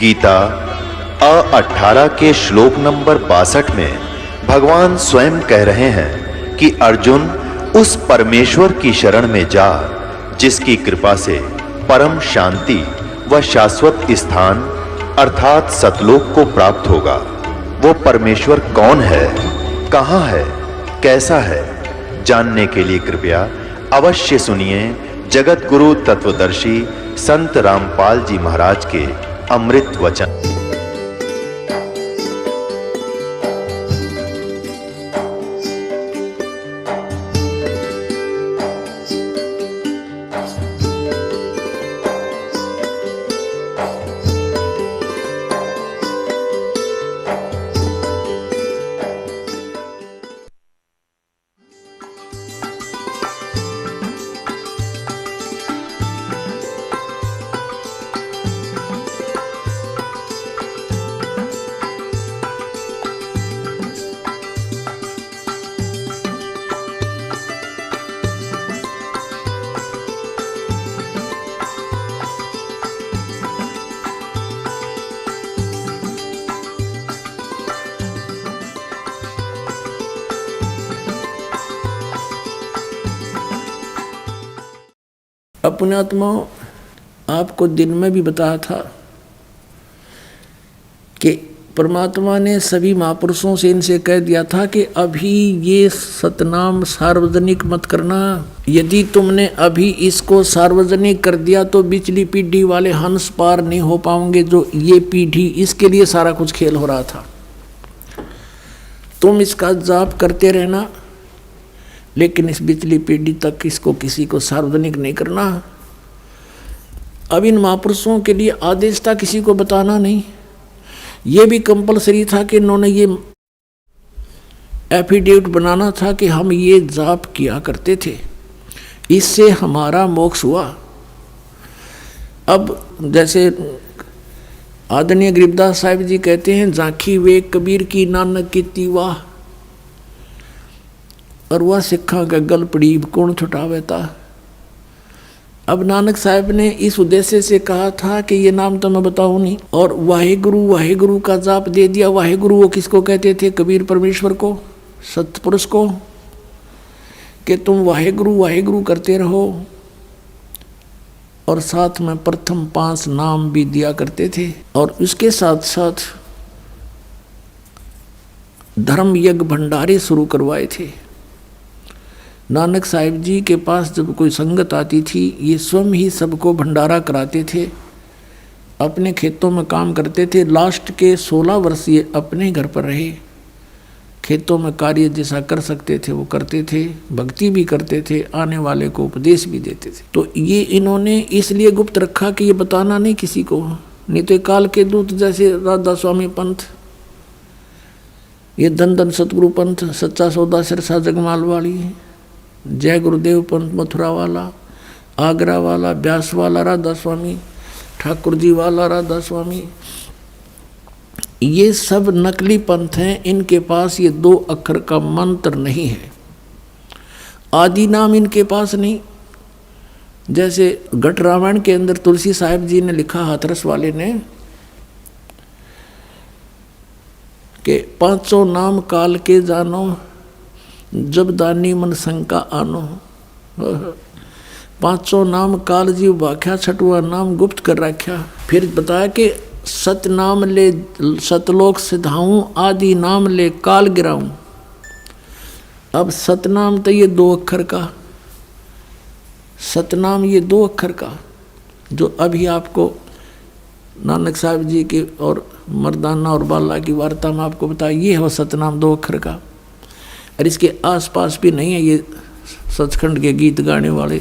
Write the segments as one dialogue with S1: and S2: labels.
S1: गीता 18 के श्लोक नंबर 62 में भगवान स्वयं कह रहे हैं कि अर्जुन उस परमेश्वर की शरण में जा जिसकी कृपा से परम शांति व शाश्वत स्थान अर्थात सतलोक को प्राप्त होगा। वो परमेश्वर कौन है, कहां है, कैसा है, जानने के लिए कृपया अवश्य सुनिए जगत गुरु तत्वदर्शी संत रामपाल जी महाराज के अमृत वचन।
S2: अपने आत्मा आपको दिन में भी बताया था कि परमात्मा ने सभी महापुरुषों से इनसे कह दिया था कि अभी ये सतनाम सार्वजनिक मत करना। यदि तुमने अभी इसको सार्वजनिक कर दिया तो पिछली पीढ़ी वाले हंस पार नहीं हो पाओगे। जो ये पीढ़ी, इसके लिए सारा कुछ खेल हो रहा था। तुम इसका जाप करते रहना, लेकिन इस पिछली पीढ़ी तक इसको किसी को सार्वजनिक नहीं करना। अब इन महापुरुषों के लिए आदेश था किसी को बताना नहीं। ये भी कंपलसरी था कि इन्होंने ये एफिडेविट बनाना था कि हम ये जाप किया करते थे, इससे हमारा मोक्ष हुआ। अब जैसे आदरणीय गरीबदास साहिब जी कहते हैं, झांकी वे कबीर की नानक की तीवा और वह सिखा का गल पड़ी कौन छुटावे था। अब नानक साहब ने इस उद्देश्य से कहा था कि ये नाम तो मैं बताऊं नहीं, और वाहेगुरु का जाप दे दिया। वाहेगुरु वो किसको कहते थे? कबीर परमेश्वर को, सतपुरुष को, कि तुम वाहेगुरु करते रहो। और साथ में प्रथम 5 नाम भी दिया करते थे, और उसके साथ साथ धर्म यज्ञ भंडारे शुरू करवाए थे। नानक साहिब जी के पास जब कोई संगत आती थी, ये स्वयं ही सबको भंडारा कराते थे। अपने खेतों में काम करते थे। लास्ट के 16 वर्ष ये अपने घर पर रहे। खेतों में कार्य जैसा कर सकते थे वो करते थे, भक्ति भी करते थे, आने वाले को उपदेश भी देते थे। तो ये इन्होंने इसलिए गुप्त रखा कि ये बताना नहीं किसी को, नहीं तो काल के दूत जैसे राधा स्वामी पंथ, ये धन धन सतगुरु पंथ, सच्चा सौदा सिरसा जगमाल वाली, जय गुरुदेव पंथ मथुरा वाला, आगरा वाला, ब्यास वाला राधा स्वामी, ठाकुर जी वाला राधा स्वामी, ये सब नकली पंथ हैं। इनके पास ये 2 अक्षर का मंत्र नहीं है। आदि नाम इनके पास नहीं। जैसे घट रामायण के अंदर तुलसी साहिब जी ने लिखा, हाथरस वाले ने, कि 500 नाम काल के जानो, जब दानी मन शंका आनो। 500 नाम काल जीव भाख्या, 6वां नाम गुप्त कर रखा। फिर बताया कि सतनाम ले सतलोक सिधाऊं, आदि नाम ले काल गिराऊं। अब सतनाम तो ये 2 अक्षर का, सतनाम ये 2 अक्षर का, जो अभी आपको नानक साहब जी की और मर्दाना और बाला की वार्ता में आपको बताया, ये है सतनाम 2 अक्षर का। और इसके आसपास भी नहीं है ये सचखंड के गीत गाने वाले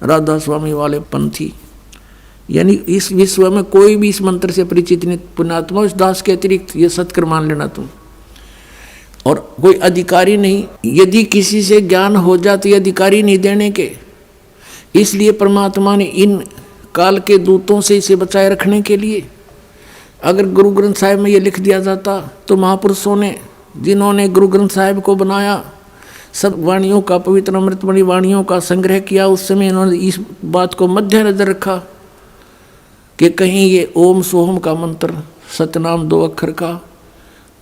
S2: राधा स्वामी वाले पंथी। यानी इस विश्व में कोई भी इस मंत्र से परिचित नहीं। पुण्यात्मा उस दास के अतिरिक्त ये सत्कर मान लेना तुम। और कोई अधिकारी नहीं। यदि किसी से ज्ञान हो जाती है अधिकारी नहीं देने के, इसलिए परमात्मा ने इन काल के दूतों से इसे बचाए रखने के लिए, अगर गुरु ग्रंथ साहिब में ये लिख दिया जाता तो महापुरुषों ने, जिन्होंने गुरु ग्रंथ साहिब को बनाया, सब वाणियों का, पवित्र अमृतमणि वाणियों का संग्रह किया, उस समय इन्होंने इस बात को मद्देनजर रखा कि कहीं ये ओम सोहम का मंत्र सतनाम 2 अक्षर का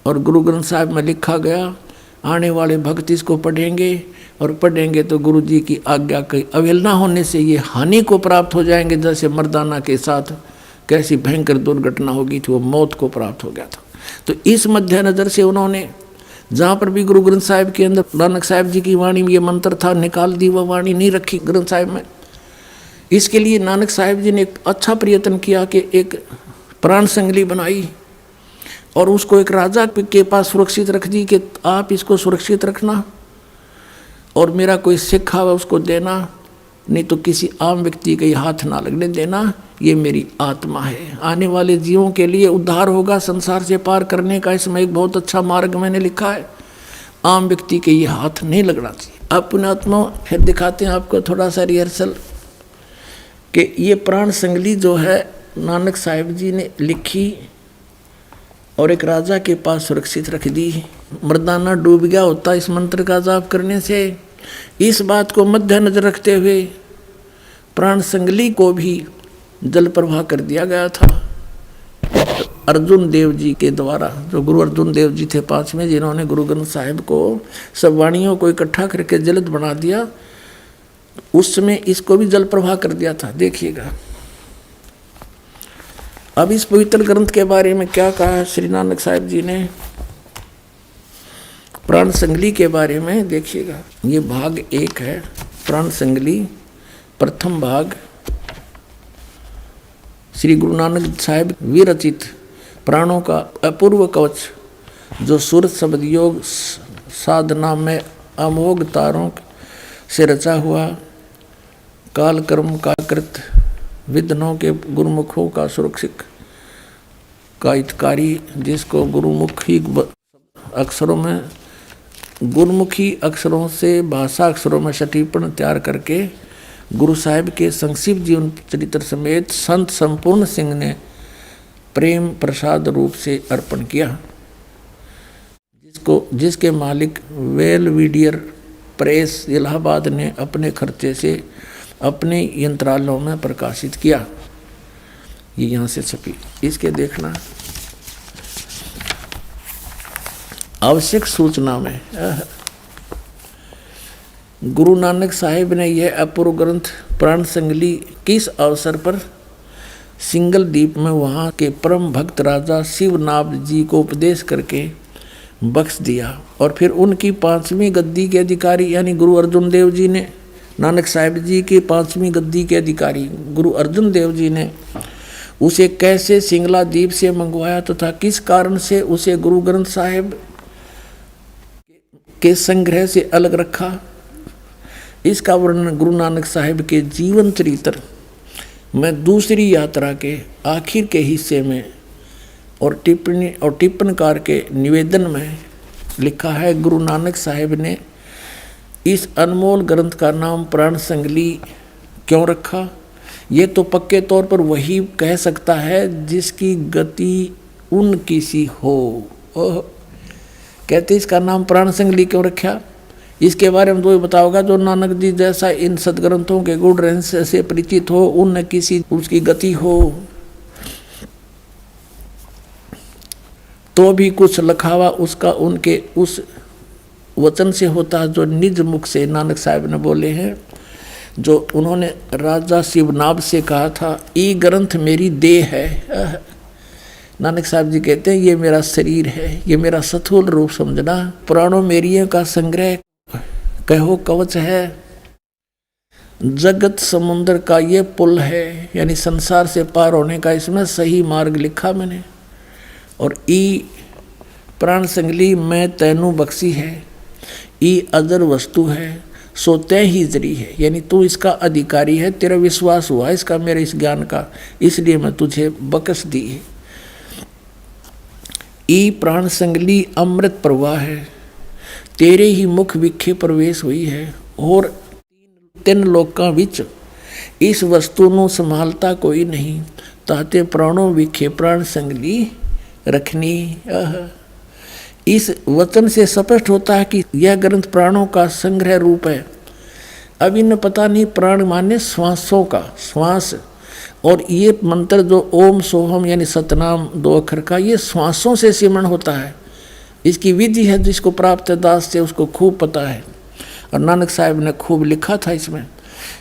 S2: और गुरु ग्रंथ साहिब में लिखा गया, आने वाले भक्त इसको पढ़ेंगे और पढ़ेंगे तो गुरु जी की आज्ञा की अवहेलना होने से ये हानि को प्राप्त हो जाएंगे। जैसे मर्दाना के साथ कैसी भयंकर दुर्घटना होगी थी, वो मौत को प्राप्त हो गया था। तो इस मध्य नज़र से उन्होंने जहाँ पर भी गुरु ग्रंथ साहिब के अंदर नानक साहिब जी की वाणी में ये मंत्र था, निकाल दी, वह वाणी नहीं रखी ग्रंथ साहिब में। इसके लिए नानक साहिब जी ने एक अच्छा प्रयत्न किया कि एक प्राण संगली बनाई और उसको एक राजा के पास सुरक्षित रख दी कि आप इसको सुरक्षित रखना और मेरा कोई सिक्का हुआ उसको देना, नहीं तो किसी आम व्यक्ति के हाथ ना लगने देना, ये मेरी आत्मा है, आने वाले जीवों के लिए उद्धार होगा, संसार से पार करने का इसमें एक बहुत अच्छा मार्ग मैंने लिखा है, आम व्यक्ति के ये हाथ नहीं लगना चाहिए। अब पुण्यात्मा फिर दिखाते हैं आपको थोड़ा सा रिहर्सल कि ये प्राण संगली जो है नानक साहिब जी ने लिखी और एक राजा के पास सुरक्षित रख दी। मर्दाना डूब गया होता इस मंत्र का जाप करने से। इस बात को मध्य नजर रखते हुए प्राण संगली को भी जल प्रवाह कर दिया गया था अर्जुन देव जी के द्वारा। जो गुरु अर्जुन देव जी थे 5वें, जिन्होंने गुरु ग्रंथ साहिब को सब वाणियों को इकट्ठा करके जलद बना दिया, उस समय इसको भी जल प्रवाह कर दिया था। देखिएगा अब इस पवित्र ग्रंथ के बारे में क्या कहा है श्री नानक साहिब जी ने प्राण संगली के बारे में। देखिएगा ये भाग 1 है प्राण संगली, प्रथम भाग श्री गुरु नानक साहिब विरचित प्राणों का अपूर्व कवच, जो सूरत शब्द योग साधना में अमोघ तारों से रचा हुआ, काल कर्म का कृत विद्नों के गुरुमुखों का सुरक्षित का हितकारी, जिसको गुरुमुखी अक्षरों में गुरुमुखी अक्षरों से भाषा अक्षरों में सटीपण तैयार करके गुरु साहिब के संक्षिप्त जीवन चरित्र समेत संत संपूर्ण सिंह ने प्रेम प्रसाद रूप से अर्पण किया, जिसके मालिक वेलविडियर प्रेस इलाहाबाद ने अपने खर्चे से अपने यंत्रालयों में प्रकाशित किया। ये यहाँ से छपी, इसके देखना आवश्यक सूचना में गुरु नानक साहिब ने यह अपूर्व ग्रंथ प्राण संगली किस अवसर पर सिंगल द्वीप में वहाँ के परम भक्त राजा शिवनाभ जी को उपदेश करके बख्श दिया, और फिर उनकी 5वीं गद्दी के अधिकारी यानी गुरु अर्जुन देव जी ने नानक साहिब जी की 5वीं गद्दी के अधिकारी गुरु अर्जुन देव जी ने उसे कैसे सिंगला द्वीप से मंगवाया तथा किस कारण से उसे गुरु ग्रंथ साहिब के संग्रह से अलग रखा, इसका वर्णन गुरु नानक साहिब के जीवन चरित्र में दूसरी यात्रा के आखिर के हिस्से में और टिप्पणकार के निवेदन में लिखा है। गुरु नानक साहिब ने इस अनमोल ग्रंथ का नाम प्राण संगली क्यों रखा, ये तो पक्के तौर पर वही कह सकता है जिसकी गति उनकी सी हो। कहते इसका नाम प्राण संगली क्यों रखा, इसके बारे में तो बताओगा जो नानक जी जैसा इन सदग्रंथों के गुण रहस्य से परिचित हो, उन किसी उसकी गति हो तो भी कुछ लखावा उसका उनके उस वचन से होता है जो निज मुख से नानक साहिब ने बोले हैं, जो उन्होंने राजा शिवनाभ से कहा था, ये ग्रंथ मेरी देह है। नानक साहब जी कहते हैं ये मेरा शरीर है, ये मेरा स्थूल रूप समझना, पुराणों मेरियों का संग्रह कहो कवच है, जगत समुद्र का ये पुल है, यानी संसार से पार होने का इसमें सही मार्ग लिखा मैंने। और ई प्राण संगली मैं तैनू बख्शी है, ई अजर वस्तु है, सो तय ही जरी है, यानी तू इसका अधिकारी है, तेरा विश्वास हुआ इसका मेरे इस ज्ञान का, इसलिए मैं तुझे बख्श दी है। ई प्राण संगली अमृत प्रवाह है, तेरे ही मुख विखे प्रवेश हुई है, और 3 लोकां विच इस वस्तु ਨੂੰ संभालता कोई नहीं, ताते प्राणों विखे प्राण संगली रखनी। इस वचन से स्पष्ट होता है कि यह ग्रंथ प्राणों का संग्रह रूप है। अब इन्हें पता नहीं प्राण माने श्वासों का, श्वास और ये मंत्र जो ओम सोहम यानी सतनाम 2 अक्षर का, ये श्वासों से सिमरण होता है। इसकी विधि है, जिसको प्राप्त है दास से उसको खूब पता है। और नानक साहब ने खूब लिखा था इसमें,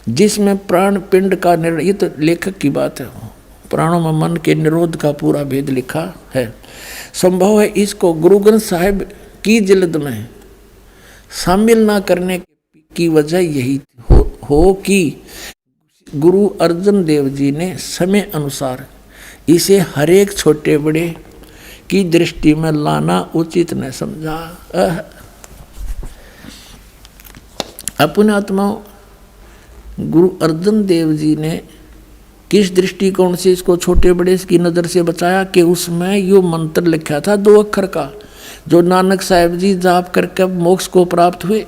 S2: जिसमें प्राण पिंड का ये तो लेखक की बात है, प्राणों में मन के निरोध का पूरा भेद लिखा है। संभव है इसको गुरु ग्रंथ साहिब की जिल्द में शामिल ना करने की वजह यही हो कि गुरु अर्जन देव जी ने समय अनुसार इसे हरेक छोटे बड़े की दृष्टि में लाना उचित न समझा। अपने आत्माओं, गुरु अर्जन देव जी ने किस दृष्टिकोण से इसको छोटे बड़े की नज़र से बचाया कि उसमें यो मंत्र लिखा था 2 अक्षर का, जो नानक साहब जी जाप करके मोक्ष को प्राप्त हुए।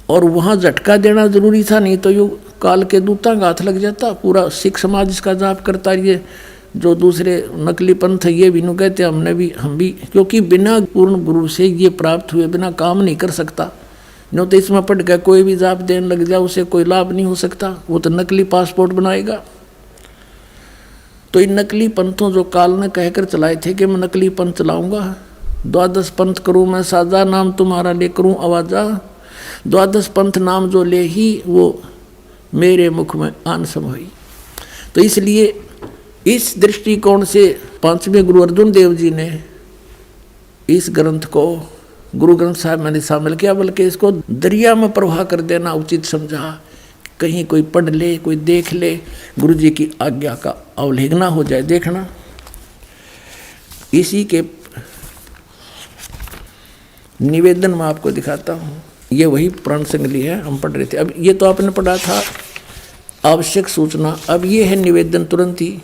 S2: और वहाँ झटका देना जरूरी था, नहीं तो यो काल के दूता का हाथ लग जाता। पूरा सिख समाज इसका जाप करता। ये जो दूसरे नकली पंथ है, ये भी नु कहते हम भी, क्योंकि बिना पूर्ण गुरु से ये प्राप्त हुए बिना काम नहीं कर सकता। नो तो इसमें पढ़ के कोई भी जाप देने लग जाए, उसे कोई लाभ नहीं हो सकता, वो तो नकली पासपोर्ट बनाएगा। तो इन नकली पंथों जो काल ने कहकर चलाए थे कि मैं नकली पंथ चलाऊंगा, 12 पंथ करूँ मैं साजा, नाम तुम्हारा ले करूँ आवाजा, 12 पंथ नाम जो ले ही वो मेरे मुख में आन समाई। तो इसलिए इस दृष्टिकोण से 5वें गुरु अर्जुन देव जी ने इस ग्रंथ को गुरु ग्रंथ साहिब में नहीं शामिल किया, बल्कि इसको दरिया में प्रवाह कर देना उचित समझा। कहीं कोई पढ़ ले, कोई देख ले, गुरु जी की आज्ञा का अवहेलना हो जाए। देखना, इसी के निवेदन में आपको दिखाता हूँ। ये वही प्राण संगली है, हम पढ़ रहे थे। अब ये तो आपने पढ़ा था आवश्यक सूचना, अब ये है निवेदन तुरंत ही।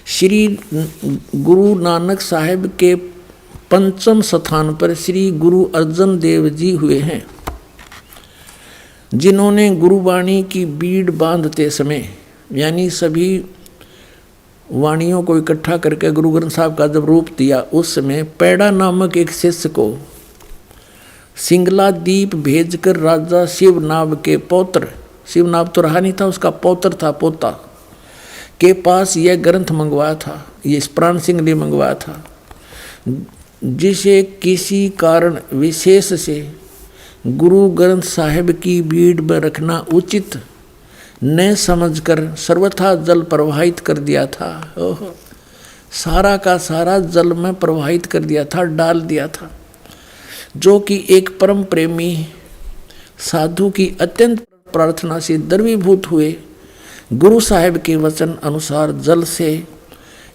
S2: श्री गुरु नानक साहिब के 5वें स्थान पर श्री गुरु अर्जन देव जी हुए हैं, जिन्होंने गुरुवाणी की बीड़ बांधते समय, यानी सभी वाणियों को इकट्ठा करके गुरु ग्रंथ साहब का जब रूप दिया, उस समय पैड़ा नामक एक शिष्य को सिंगला दीप भेजकर राजा शिवनाभ के पौत्र, शिवनाभ तो रहा नहीं था, उसका पौत्र था, पोता के पास यह ग्रंथ मंगवाया था, ये प्राण सिंगली मंगवाया था, जिसे किसी कारण विशेष से गुरु ग्रंथ साहिब की बीड़ में रखना उचित न समझकर सर्वथा जल प्रवाहित कर दिया था। ओहो, सारा का सारा जल में प्रवाहित कर दिया था, डाल दिया था। जो कि एक परम प्रेमी साधु की अत्यंत प्रार्थना से द्रवीभूत हुए गुरु साहिब के वचन अनुसार जल से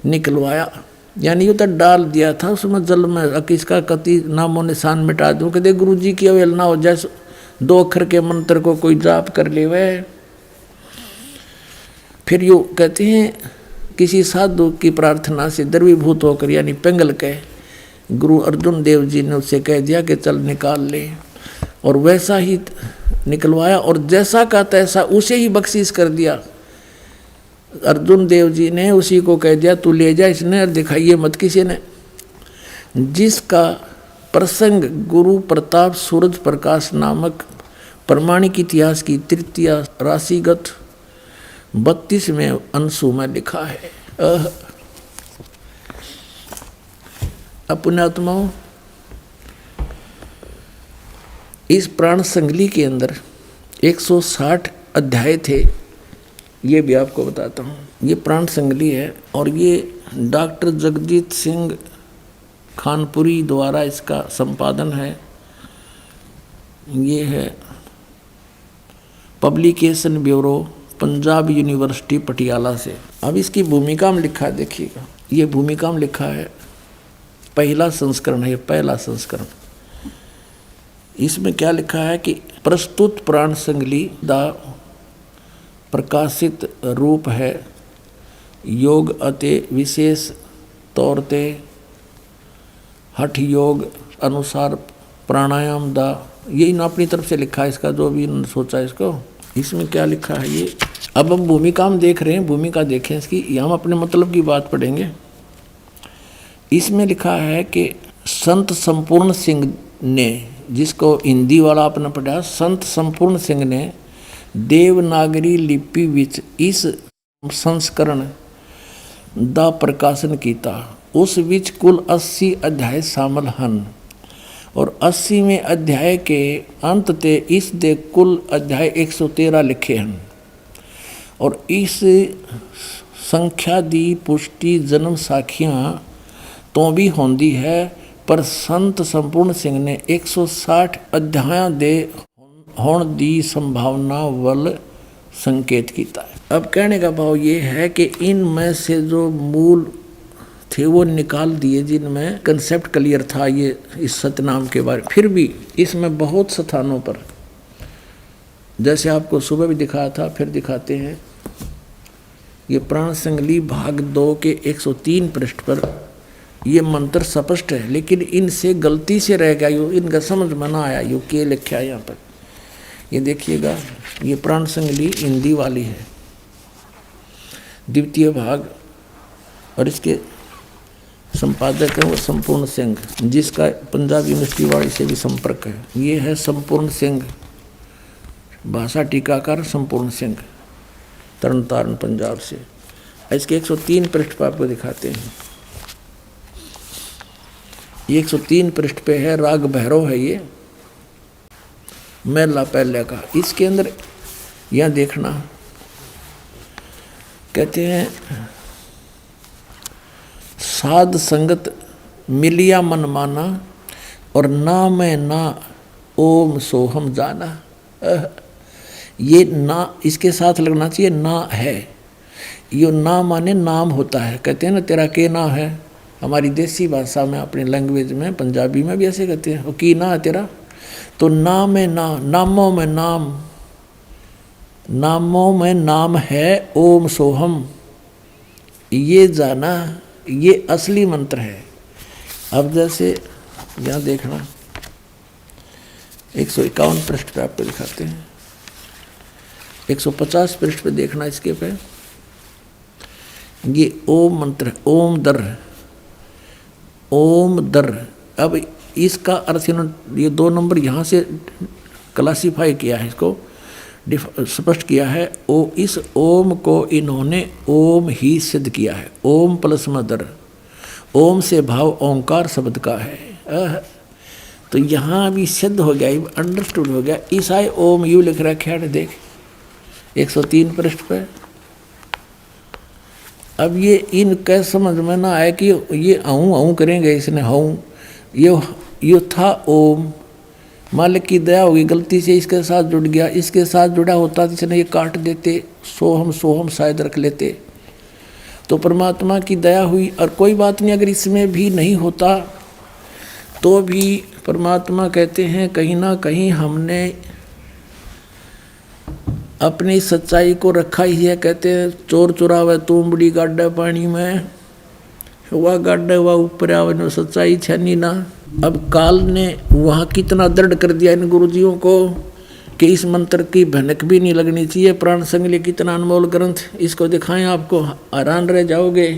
S2: निकलवाया, यानी ये तो डाल दिया था उसमें जल में, किसका कति नामो निशान मिटा दूँ, कहते गुरु जी की अवहेलना हो जाए, 2 अक्षर के मंत्र को कोई जाप कर ले वह। फिर यूँ कहते हैं किसी साधु की प्रार्थना से द्रवीभूत होकर, यानी पिंगल के गुरु अर्जुन देव जी ने उससे कह दिया कि चल निकाल ले, और वैसा ही निकलवाया और जैसा का तैसा उसे ही बख्शीश कर दिया। अर्जुन देव जी ने उसी को कह दिया तू ले जा, इसने दिखाइए मत किसी ने। जिसका प्रसंग गुरु प्रताप सूरज प्रकाश नामक प्रमाणिक इतिहास की 3 राशिगत 32वें अंशु में लिखा है। अपने आत्माओं, इस प्राण संगली के अंदर 160 अध्याय थे, ये भी आपको बताता हूँ। ये प्राण संगली है और ये डॉक्टर जगजीत सिंह खानपुरी द्वारा इसका संपादन है। ये है publication bureau, Punjab university Patiala से। अब इसकी भूमिका में लिखा है, देखिएगा, ये भूमिका में लिखा है, पहला संस्करण है, पहला संस्करण। इसमें क्या लिखा है कि प्रस्तुत प्राण संगली दा प्रकाशित रूप है योग अते विशेष तौर ते हठ योग अनुसार प्राणायाम दा, यही ना अपनी तरफ से लिखा है इसका, जो भी सोचा इसको। इसमें क्या लिखा है ये, अब हम भूमिका में देख रहे हैं, भूमिका देखें इसकी, हम अपने मतलब की बात पढ़ेंगे। इसमें लिखा है कि संत संपूर्ण सिंह ने, जिसको हिंदी वाला आपने पढ़ा, संत संपूर्ण सिंह ने देवनागरी लिपि विच इस संस्करण ਦਾ ਪ੍ਰਕਾਸ਼ਨ ਕੀਤਾ। उस विच कुल 80 अध्याय शामिल हैं और 80वें अध्याय के अंत ते इस दे कुल अध्याय 113 लिखे हैं और इस संख्या दी पुष्टि जन्म साखियां तो भी होंदी है, पर संत संपूर्ण सिंह ने 160 अध्यायों दे होने दी संभावना वल संकेत किया है। अब कहने का भाव ये है कि इनमें से जो मूल थे वो निकाल दिए जिनमें कंसेप्ट क्लियर था ये इस सतनाम के बारे में। फिर भी इसमें बहुत स्थानों पर, जैसे आपको सुबह भी दिखाया था फिर दिखाते हैं, ये प्राण संगली भाग 2 के 103 पृष्ठ पर ये मंत्र स्पष्ट है, लेकिन इनसे गलती से रह गया, यो इनका समझ में ना आया, यो के लिखा है यहाँ पर। ये देखिएगा, ये प्राण संगली हिंदी वाली है, द्वितीय भाग, और इसके संपादक है वो संपूर्ण सिंह, जिसका पंजाब यूनिवर्सिटी वाली से भी संपर्क है। ये है संपूर्ण सिंह, भाषा टीकाकार संपूर्ण सिंह, तरन तारण पंजाब से। इसके 103 पृष्ठ पर आपको दिखाते हैं। ये 103 पृष्ठ पे है, राग भैरव है ये, मेला पहले का। इसके अंदर यह देखना, कहते हैं साध संगत मिलिया मन माना और ना मैं ना ओम सोहम जाना। ये ना इसके साथ लगना चाहिए, ना है, यो ना माने नाम होता है। कहते हैं ना तेरा के ना है, हमारी देसी भाषा में अपनी लैंग्वेज में पंजाबी में भी ऐसे कहते हैं, की ना है तेरा, तो ना में ना, नामों में नाम, नामों में नाम है ओम सोहम, ये जाना, ये असली मंत्र है। अब जैसे यहाँ देखना 151 पृष्ठ पे आपको दिखाते हैं, 150 पृष्ठ पे देखना, इसके पे ये ओम मंत्र है, ओम दर, ओम दर। अब इसका अर्थ इन्होंने ये 2 नंबर यहाँ से क्लासीफाई किया है, इसको स्पष्ट किया है। इस ओम को इन्होंने ओम ही सिद्ध किया है, ओम प्लस मदर, ओम से भाव ओंकार शब्द का है। तो यहाँ भी सिद्ध हो गया, अंडरस्टूड हो गया। ईसाई ओम यू लिख रखा है, देख 103 पृष्ठ पे। अब ये इनके समझ में ना आए कि ये अहूँ करेंगे, इसने हूँ, ये था ओम, मालिक की दया होगी, गलती से इसके साथ जुड़ गया, इसके साथ जुड़ा होता तो इसने ये काट देते, सोहम सोहम शायद रख लेते, तो परमात्मा की दया हुई। और कोई बात नहीं, अगर इसमें भी नहीं होता तो भी परमात्मा कहते हैं कहीं ना कहीं हमने अपनी सच्चाई को रखा ही है। कहते हैं चोर चुरावे तुमबड़ी गाड्डा पानी में, वह गाड्डा वह ऊपर आवे, सच्चाई छनी ना। अब काल ने वहाँ कितना दृढ़ कर दिया इन गुरुजियों को कि इस मंत्र की भनक भी नहीं लगनी चाहिए। प्राण संगली कितना अनमोल ग्रंथ, इसको दिखाएं आपको हैरान रह जाओगे।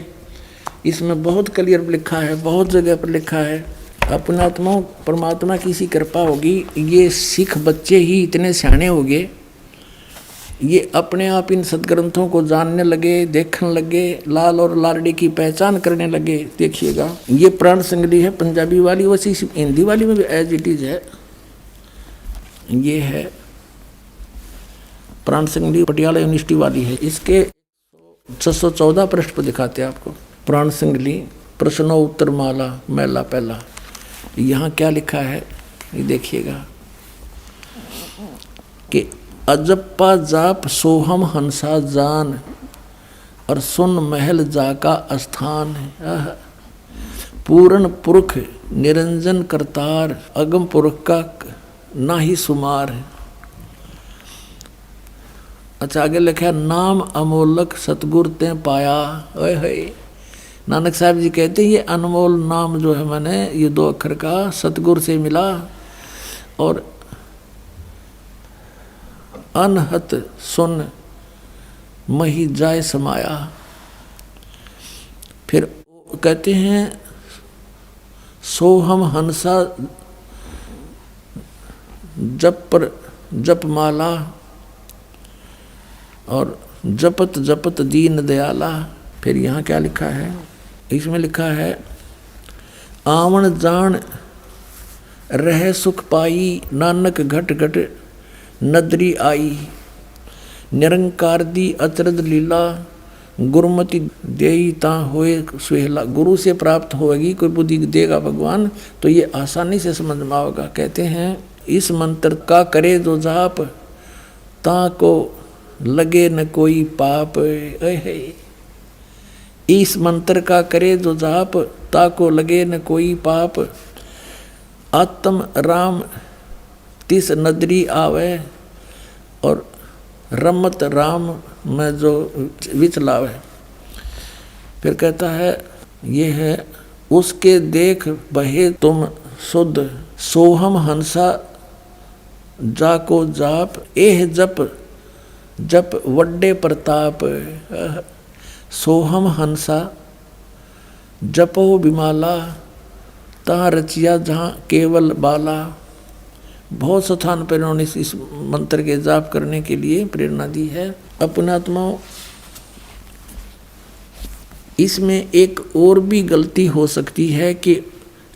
S2: इसमें बहुत क्लियर लिखा है, बहुत जगह पर लिखा है। अपने आत्मा परमात्मा की सी कृपा होगी, ये सिख बच्चे ही इतने सियाने हो गए, ये अपने आप इन सदग्रंथों को जानने लगे, देखने लगे, लाल और लालड़ी की पहचान करने लगे। देखिएगा ये प्राण संगली है पंजाबी वाली, वैसी हिंदी वाली में भी एज इट इज है। ये है प्राण संगली पटियाला यूनिवर्सिटी वाली है। इसके 614 पृष्ठ पर दिखाते हैं आपको प्राण संगली प्रश्नोत्तर माला मेला पहला। यहाँ क्या लिखा है ये देखिएगा कि अजप्पा जाप सोहम हंसा जान और सुन महल जाका स्थान। पूर्ण पुरख निरंजन करतार, अगम पुरख का ना ही सुमार। अच्छा आगे लिखा नाम अमोलक सतगुर ते पाया। ओए होए, नानक साहब जी कहते हैं ये अनमोल नाम जो है मैंने ये 2 अक्षर का सतगुर से मिला और अनहत सुन मही जाय समाया। फिर कहते हैं सोहम हंसा जप पर जप माला और जपत जपत दीन दयाला। फिर यहाँ क्या लिखा है, इसमें लिखा है आवन जान रह सुख पाई, नानक घट घट नदरी आई। निरंकार दी अचरज लीला, गुरुमति देई ता होए सुहेला। गुरु से प्राप्त होगी, कोई बुद्धि देगा भगवान तो ये आसानी से समझ में आएगा। कहते हैं इस मंत्र का करे जो जाप, ता को लगे न कोई पाप। इस मंत्र का करे जो जाप, ता को लगे न कोई पाप। आत्म राम तिस नदरी आवे, और रमत राम में जो विचलावे। फिर कहता है ये है उसके देख बहे तुम शुद्ध, सोहम हंसा जाको जाप। एह जप जप वड्डे प्रताप। सोहम हंसा जपो विमाला, तहाँ रचिया जहाँ केवल बाला। बहुत स्थान पर इन्होंने इस मंत्र के जाप करने के लिए प्रेरणा दी है। अपनात्माओं, इसमें एक और भी गलती हो सकती है कि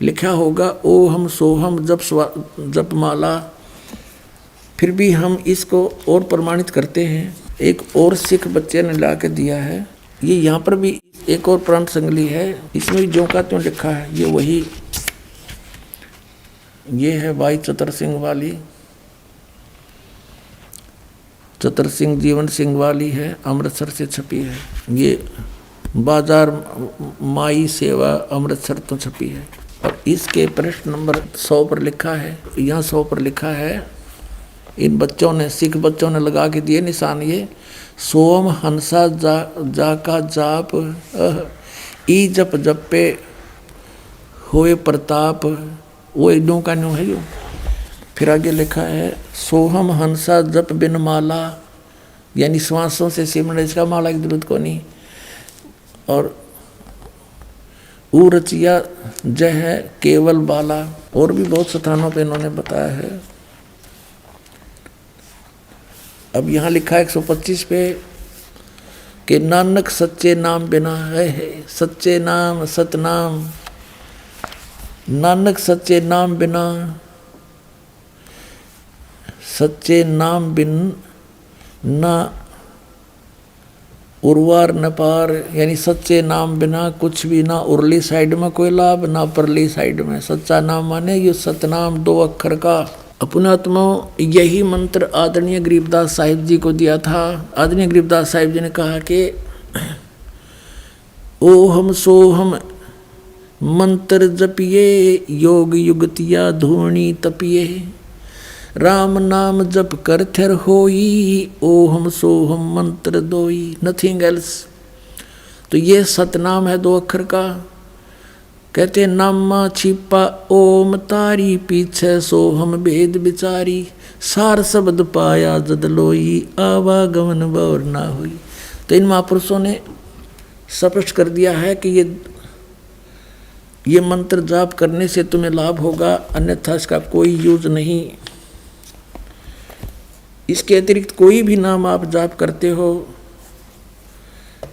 S2: लिखा होगा ओ हम सोहम जप माला, फिर भी हम इसको और प्रमाणित करते हैं। एक और सिख बच्चे ने ला के दिया है, ये यहाँ पर भी एक और प्रांत संगली है, इसमें भी ज्यों का त्यों लिखा है। ये वही, ये है भाई चतर सिंह वाली, चतर सिंह जीवन सिंह वाली है, अमृतसर से छपी है। ये बाजार माई सेवा अमृतसर तो छपी है। और इसके पृष्ठ नंबर 100 पर लिखा है, यहाँ 100 पर लिखा है, इन बच्चों ने, सिख बच्चों ने लगा के दिए निशान, ये सोम हंसा जा का जाप, ई जप जपे होए प्रताप। वो एकदों का न्यू है। यो फिर आगे लिखा है सोहम हंसा जप बिन माला, यानी श्वासों से सिमरण, इसका माला की जरूरत को नहीं। और ऊ रचिया जय है केवल बाला। और भी बहुत स्थानों पे इन्होंने बताया है। अब यहाँ लिखा है 125 पे कि नानक सच्चे नाम बिना है, सच्चे नाम सतनाम। नानक सच्चे नाम बिना, सच्चे नाम बिन ना उर्वार न पार, यानी सच्चे नाम बिना कुछ भी ना उरली साइड में कोई लाभ ना परली साइड में। सच्चा नाम माने ये सतनाम 2 अक्षर का। अपनात्माओं, यही मंत्र आदरणीय गरीबदास साहिब जी को दिया था। आदरणीय गरीबदास साहिब जी ने कहा कि ओहम सोहम मंत्र जपिए, योग युगतिया धूणी तपिए। राम नाम जप कर थिर होई, ओहम सोहम मंत्र दोई। Nothing else. तो ये सतनाम है 2 अक्षर का। कहते नामा छिपा ओम तारी, पीछे सोहम भेद बिचारी। सार शब्द पाया जद लोई, आवागमन बौर ना हुई। तो इन महापुरुषों ने स्पष्ट कर दिया है कि ये मंत्र जाप करने से तुम्हें लाभ होगा, अन्यथा इसका कोई यूज नहीं। इसके अतिरिक्त कोई भी नाम आप जाप करते हो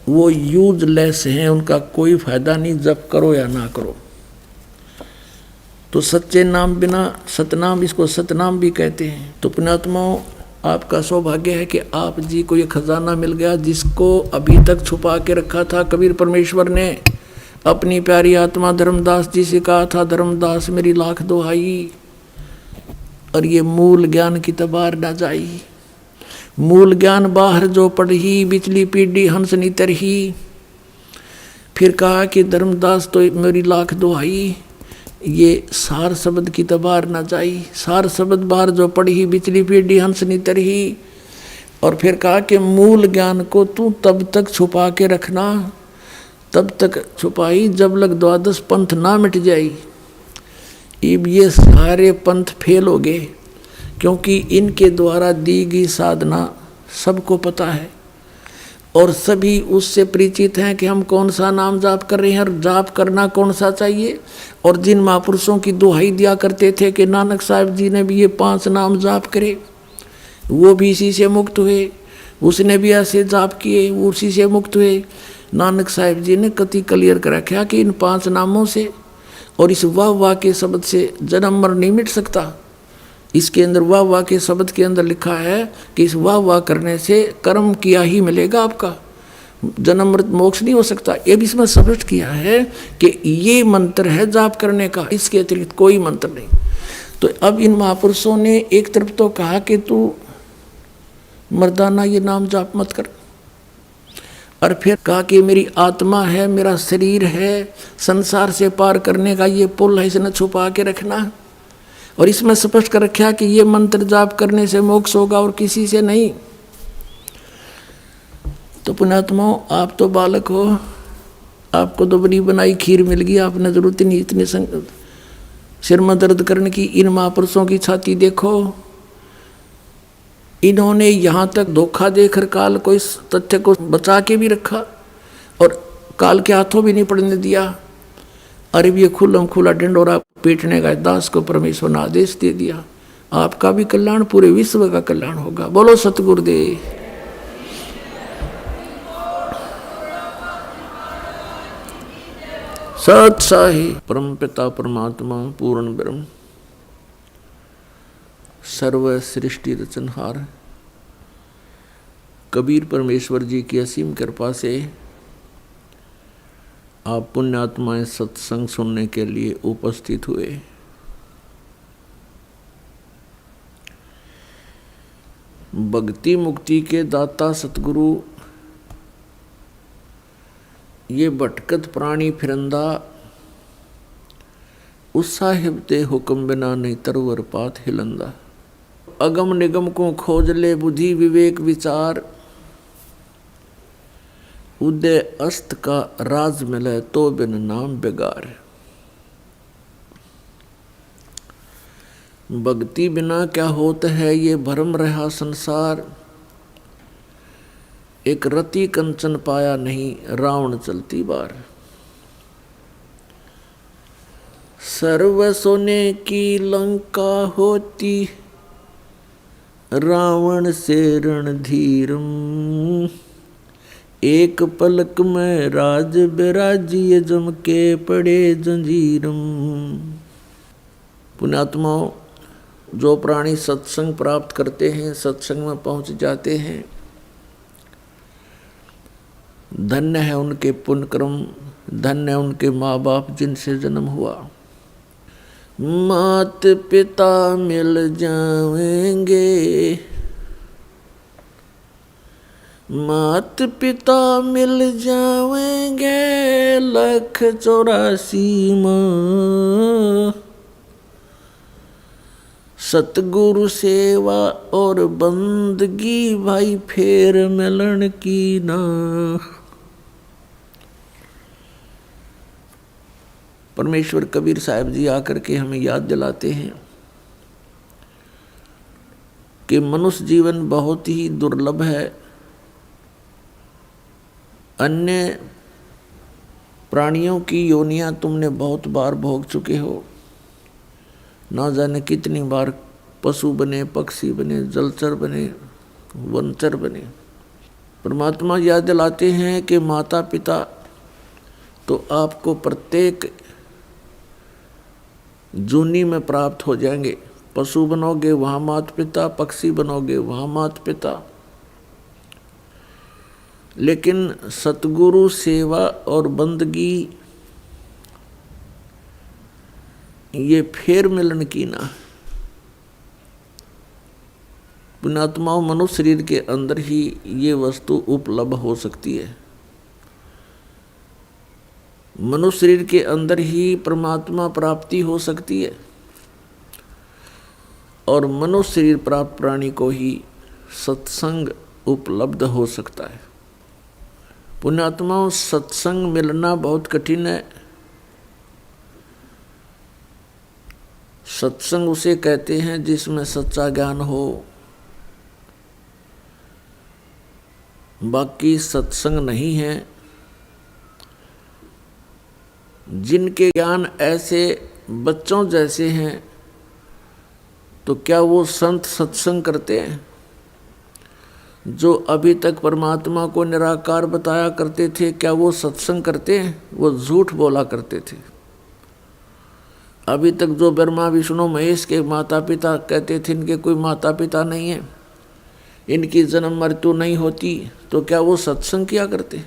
S2: वो यूजलेस हैं, उनका कोई फायदा नहीं, जप करो या ना करो। तो सच्चे नाम बिना सतनाम, इसको सतनाम भी कहते हैं। तो पुण्यात्माओं, आपका सौभाग्य है कि आप जी को ये खजाना मिल गया जिसको अभी तक छुपा के रखा था। कबीर परमेश्वर ने अपनी प्यारी आत्मा धर्मदास जी से कहा था, धर्मदास मेरी लाख दुहाई, और ये मूल ज्ञान की तबार न जाई। मूल ज्ञान बाहर जो पढ़ी, बिचली पीढ़ी हंस नी तरही। फिर कहा कि धर्मदास तो मेरी लाख दुहाई, ये सार शब्द की तबार न जाई। सार शब्द बाहर जो पढ़ी, बिचली पीढ़ी हंस नी तरही। और फिर कहा कि मूल ज्ञान को तू तब तक छुपा के रखना, तब तक छुपाई जब लग 12 पंथ ना मिट जाई। अब ये सारे पंथ फेल हो गए, क्योंकि इनके द्वारा दी गई साधना सबको पता है और सभी उससे परिचित हैं कि हम कौन सा नाम जाप कर रहे हैं और जाप करना कौन सा चाहिए। और जिन महापुरुषों की दुहाई दिया करते थे कि नानक साहब जी ने भी ये 5 नाम जाप करे, वो भी इसी से मुक्त हुए। उसने भी ऐसे जाप किए, वो उसी से मुक्त हुए। नानक साहिब जी ने कति क्लियर कर रखा कि इन 5 नामों से और इस वाह वाह के शब्द से जन्म मर नहीं मिट सकता। इसके अंदर वाह वाह के शब्द के अंदर लिखा है कि इस वाह वाह करने से कर्म किया ही मिलेगा, आपका जन्म मृत मोक्ष नहीं हो सकता। ये भी इसमें स्पष्ट किया है कि ये मंत्र है जाप करने का, इसके अतिरिक्त कोई मंत्र नहीं। तो अब इन महापुरुषों ने एक तरफ तो कहा कि तू मर्दाना ये नाम जाप मत कर, और फिर कहा कि मेरी आत्मा है, मेरा शरीर है, संसार से पार करने का ये पुल है, इसे न छुपा के रखना। और इसमें स्पष्ट कर रखा कि ये मंत्र जाप करने से मोक्ष होगा और किसी से नहीं। तो पुण्यात्माओं, आप तो बालक हो, आपको तो बड़ी बनाई खीर मिल गई, आपने जरूरत नहीं इतने सिर में दर्द करने की। इन महापुरुषों की छाती देखो, इन्होंने यहाँ तक धोखा देकर काल को इस तथ्य को बचा के भी रखा और काल के हाथों भी नहीं पड़ने दिया। अरे ये खुल्लम खुला डिंडोरा पीटने का दास को परमेश्वर ने आदेश दे दिया। आपका भी कल्याण, पूरे विश्व का कल्याण होगा। बोलो सतगुरुदेव। सत साही परम पिता परमात्मा पूर्ण ब्रह्म सर्व सृष्टि रचनहार कबीर परमेश्वर जी की असीम कृपा से आप पुण्यात्माएं सत्संग सुनने के लिए उपस्थित हुए। भक्ति मुक्ति के दाता सतगुरु ये भटकत प्राणी फिरंदा, उस साहिब ते हुक्म बिना नहीं तरवर पात हिलंदा। अगम निगम को खोज ले बुद्धि विवेक विचार, उदय अस्त का राज मिले तो बिन नाम बेगार। भक्ति बिना क्या होता है ये भरम रहा संसार, एक रति कंचन पाया नहीं रावण चलती बार। सर्व सोने की लंका होती, रावण से रणधीरम, एक पलक में राज बिराजिए जम के पड़े जंजीरम। पुण्यात्माओं, जो प्राणी सत्संग प्राप्त करते हैं, सत्संग में पहुंच जाते हैं, धन्य है उनके पुण्य कर्म, धन्य है उनके माँ बाप जिनसे जन्म हुआ। मात पिता मिल जाएंगे, मात पिता मिल जाएंगे, 184 माँ। सतगुरु सेवा और बंदगी भाई फेर मिलन की ना। परमेश्वर कबीर साहब जी आकर के हमें याद दिलाते हैं कि मनुष्य जीवन बहुत ही दुर्लभ है। अन्य प्राणियों की योनियां तुमने बहुत बार भोग चुके हो, ना जाने कितनी बार पशु बने, पक्षी बने, जलचर बने, वनचर बने। परमात्मा याद दिलाते हैं कि माता पिता तो आपको प्रत्येक जूनी में प्राप्त हो जाएंगे। पशु बनोगे वहाँ माता पिता, पक्षी बनोगे वहाँ माता पिता, लेकिन सतगुरु सेवा और बंदगी ये फेर मिलन की ना। पुण्यात्माओं, मनुष्य शरीर के अंदर ही ये वस्तु उपलब्ध हो सकती है। मनुष्य शरीर के अंदर ही परमात्मा प्राप्ति हो सकती है और मनुष्य शरीर प्राप्त प्राणी को ही सत्संग उपलब्ध हो सकता है। पुण्यात्माओं, सत्संग मिलना बहुत कठिन है। सत्संग उसे कहते हैं जिसमें सच्चा ज्ञान हो। बाकी सत्संग नहीं है। जिनके ज्ञान ऐसे बच्चों जैसे हैं तो क्या वो संत सत्संग करते हैं? जो अभी तक परमात्मा को निराकार बताया करते थे, क्या वो सत्संग करते हैं? वो झूठ बोला करते थे। अभी तक जो ब्रह्मा विष्णु महेश के माता पिता कहते थे इनके कोई माता पिता नहीं है, इनकी जन्म मृत्यु नहीं होती, तो क्या वो सत्संग किया करते?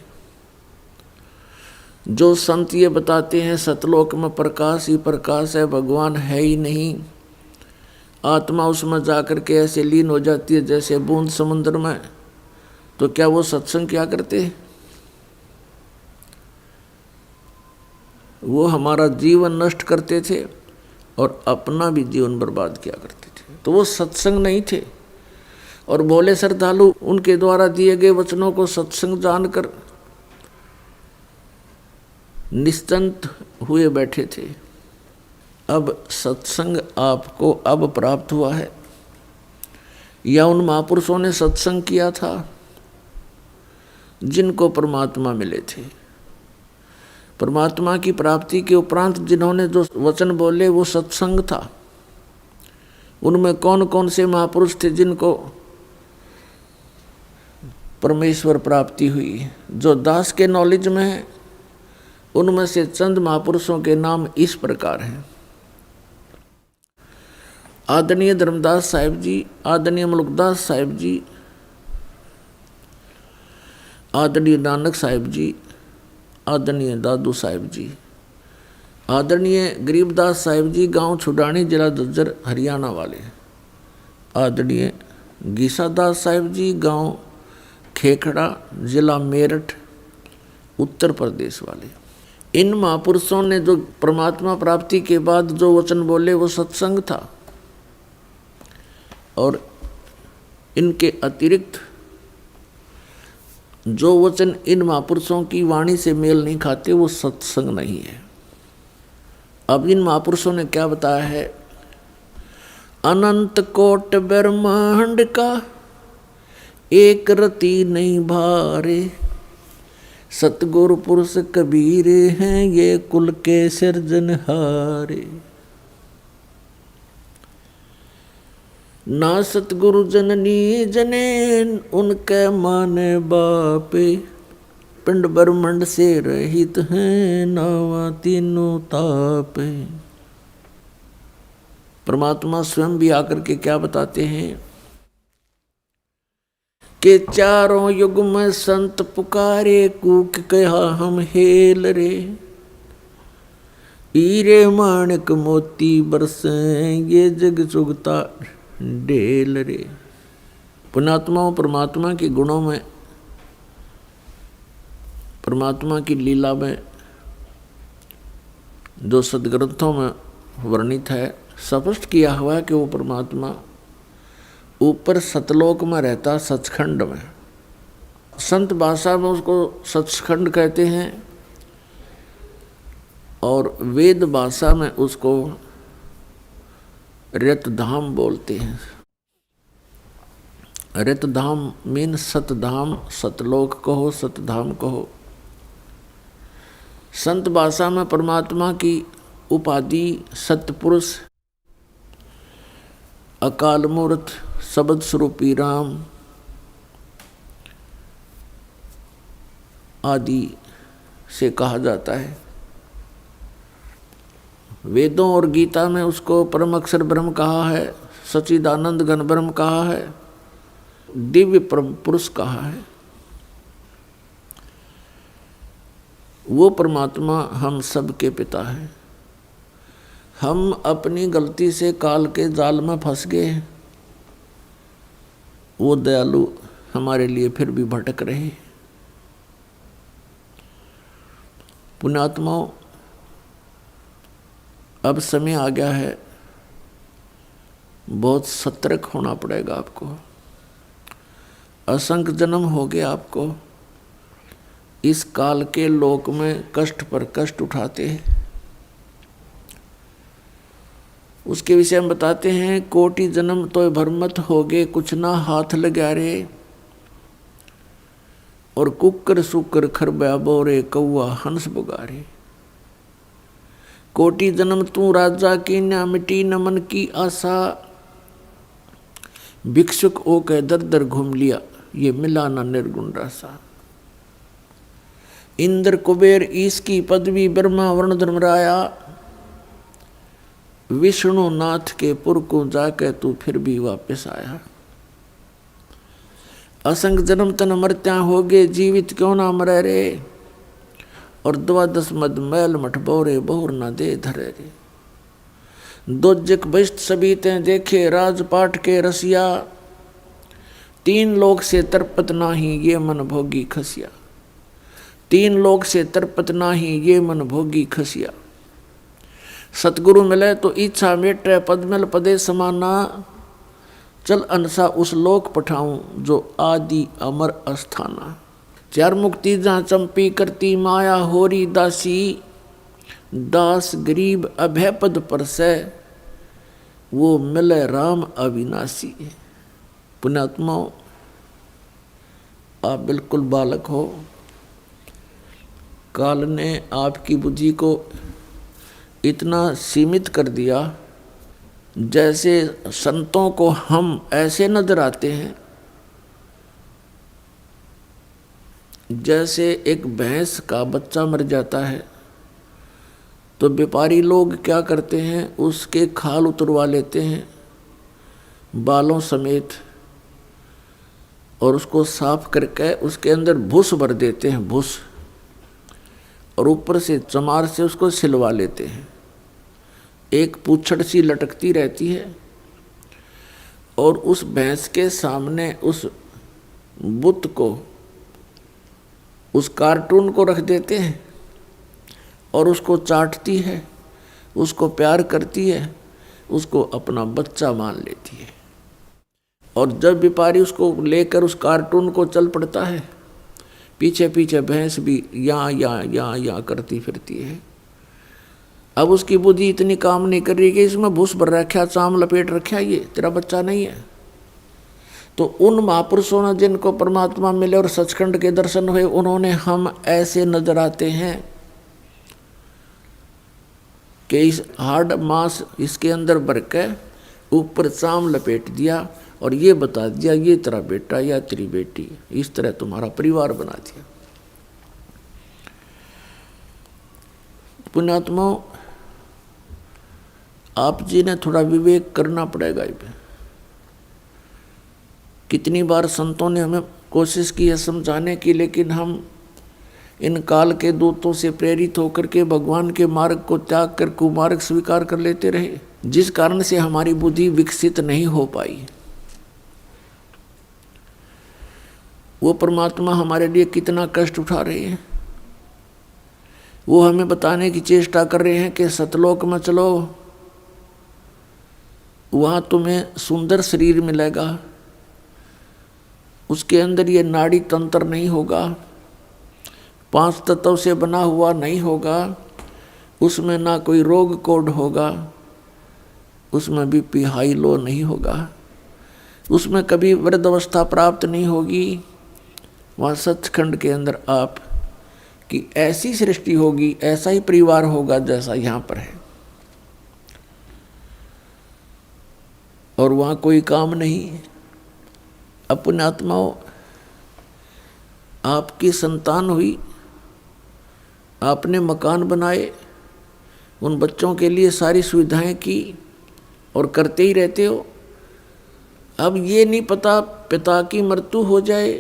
S2: जो संत ये बताते हैं सतलोक में प्रकाश ही प्रकाश है, भगवान है ही नहीं, आत्मा उसमें जाकर के ऐसे लीन हो जाती है जैसे बूंद समुद्र में, तो क्या वो सत्संग क्या करते? वो हमारा जीवन नष्ट करते थे और अपना भी जीवन बर्बाद किया करते थे, तो वो सत्संग नहीं थे। और भोले श्रद्धालु उनके द्वारा दिए गए वचनों को सत्संग जानकर निश्चिंत हुए बैठे थे। अब सत्संग आपको अब प्राप्त हुआ है या उन महापुरुषों ने सत्संग किया था जिनको परमात्मा मिले थे? परमात्मा की प्राप्ति के उपरांत जिन्होंने जो वचन बोले वो सत्संग था। उनमें कौन कौन से महापुरुष थे जिनको परमेश्वर प्राप्ति हुई? जो दास के नॉलेज में है उनमें से चंद महापुरुषों के नाम इस प्रकार हैं। आदरणीय धर्मदास साहिब जी, आदरणीय मुल्कदास साहिब जी, आदरणीय नानक साहिब जी, आदरणीय दादू साहिब जी, आदरणीय गरीबदास साहिब जी, गांव छुडानी, जिला झज्जर, हरियाणा वाले, आदरणीय गीसादास साहिब जी, गांव खेखड़ा, जिला मेरठ, उत्तर प्रदेश वाले। इन महापुरुषों ने जो परमात्मा प्राप्ति के बाद जो वचन बोले वो सत्संग था, और इनके अतिरिक्त जो वचन इन महापुरुषों की वाणी से मेल नहीं खाते वो सत्संग नहीं है। अब इन महापुरुषों ने क्या बताया है? अनंत कोट ब्रह्मांड का एक रति नहीं भारे, सतगुरु पुरुष कबीर हैं ये कुल के सिरजनहारे। ना सतगुरु जननी जने उनके माने बापे, पिंड ब्रह्मंड से रहित हैं नावा तीनों तापे। परमात्मा स्वयं भी आकर के क्या बताते हैं कि चारों युग में संत पुकारे, कूक कहा हम हेल रे, हीरे माणिक मोती बरसे ये जग चुगता डेल रे। पुण्यात्माओं, परमात्मा के गुणों में, परमात्मा की लीला में जो सदग्रंथों में वर्णित है, स्पष्ट किया हुआ है कि वो परमात्मा ऊपर सतलोक में रहता, सचखंड में। संत भाषा में उसको सचखंड कहते हैं और वेद भाषा में उसको रतधाम बोलते हैं। रतधाम मीन सतधाम, सतलोक कहो, सतधाम कहो। संत भाषा में परमात्मा की उपाधि सतपुरुष, अकाल मूर्त, शब्द स्वरूपी राम आदि से कहा जाता है। वेदों और गीता में उसको परम अक्षर ब्रह्म कहा है, सच्चिदानंद घन ब्रह्म कहा है, दिव्य परम पुरुष कहा है। वो परमात्मा हम सब के पिता है। हम अपनी गलती से काल के जाल में फंस गए, वो दयालु हमारे लिए फिर भी भटक रहे। पुण्यात्माओं, अब समय आ गया है, बहुत सतर्क होना पड़ेगा आपको। असंख्य जन्म हो गए आपको इस काल के लोक में कष्ट पर कष्ट उठाते हैं। उसके विषय में बताते हैं, कोटि जन्म तो भरमत हो गए, कुछ ना हाथ लगा रे, और कुकर सुकर खरबा बोरे, कौआ हंस बुगारे। कोटि जन्म तू राजा की न मिटी न मन की आशा, भिक्षुक ओ के दर दर घूम लिया, ये मिला ना निर्गुण रसा। इंद्र कुबेर ईश की पदवी, ब्रह्मा वरुण धर्मराया, विष्णु नाथ के पुर को जाके तू फिर भी वापस आया। असंग जन्म तन मरत्या होगे, जीवित क्यों ना मरे रे। और 12 मद मैल मठ बोरे, बहुर ना दे धरे रे। दोजक बहिष्ट सभी ते देखे, राजपाट के रसिया, 3 लोक से तरपत नाही, ये मन भोगी खसिया। 3 लोक से तरपत नाही, ये मन भोगी खसिया। सतगुरु मिले तो इच्छा मेटे, पदमल पदे समाना, चल अनसा उस लोक पठाऊं, जो आदि अमर अस्थाना। 4 मुक्ति जहाँ चंपी करती, माया होरी दासी, दास गरीब अभय पद पर से, वो मिले राम अविनाशी। पुण्यात्माओं, आप बिल्कुल बालक हो। काल ने आपकी बुद्धि को इतना सीमित कर दिया, जैसे संतों को हम ऐसे नजर आते हैं जैसे एक भैंस का बच्चा मर जाता है तो व्यापारी लोग क्या करते हैं, उसके खाल उतरवा लेते हैं बालों समेत, और उसको साफ करके उसके अंदर भूस भर देते हैं, भूस, और ऊपर से चमार से उसको सिलवा लेते हैं। एक पूंछड़ सी लटकती रहती है, और उस भैंस के सामने उस बुत को, उस कार्टून को रख देते हैं, और उसको चाटती है, उसको प्यार करती है, उसको अपना बच्चा मान लेती है। और जब व्यापारी उसको लेकर उस कार्टून को चल पड़ता है, पीछे पीछे भैंस भी यहाँ करती फिरती है। अब उसकी बुद्धि इतनी काम नहीं कर रही कि इसमें भूस भर रखा, चाम लपेट रखा, ये तेरा बच्चा नहीं है। तो उन महापुरुषों ने जिनको परमात्मा मिले और सचखंड के दर्शन हुए, उन्होंने हम ऐसे नजर आते हैं कि इस हार्ड मांस इसके अंदर भर के ऊपर चाम लपेट दिया और ये बता दिया ये तेरा बेटा या तेरी बेटी, इस तरह तुम्हारा परिवार बना दिया। पुण्यात्माओं, आप जी ने थोड़ा विवेक करना पड़ेगा। कितनी बार संतों ने हमें कोशिश की है समझाने की, लेकिन हम इन काल के दूतों से प्रेरित होकर के भगवान के मार्ग को त्याग कर कुमार्ग स्वीकार कर लेते रहे, जिस कारण से हमारी बुद्धि विकसित नहीं हो पाई। वो परमात्मा हमारे लिए कितना कष्ट उठा रहे हैं। वो हमें बताने की चेष्टा कर रहे हैं कि सतलोक में चलो, वहाँ तुम्हें सुंदर शरीर मिलेगा, उसके अंदर ये नाड़ी तंत्र नहीं होगा, 5 तत्व से बना हुआ नहीं होगा, उसमें ना कोई रोग कोड होगा, उसमें बीपी हाई लो नहीं होगा, उसमें कभी वृद्ध अवस्था प्राप्त नहीं होगी। वहाँ सचखंड के अंदर आप की ऐसी सृष्टि होगी, ऐसा ही परिवार होगा जैसा यहाँ पर है, और वहाँ कोई काम नहीं। अपने आत्माओं, आपकी संतान हुई, आपने मकान बनाए, उन बच्चों के लिए सारी सुविधाएं की और करते ही रहते हो। अब ये नहीं पता पिता की मृत्यु हो जाए,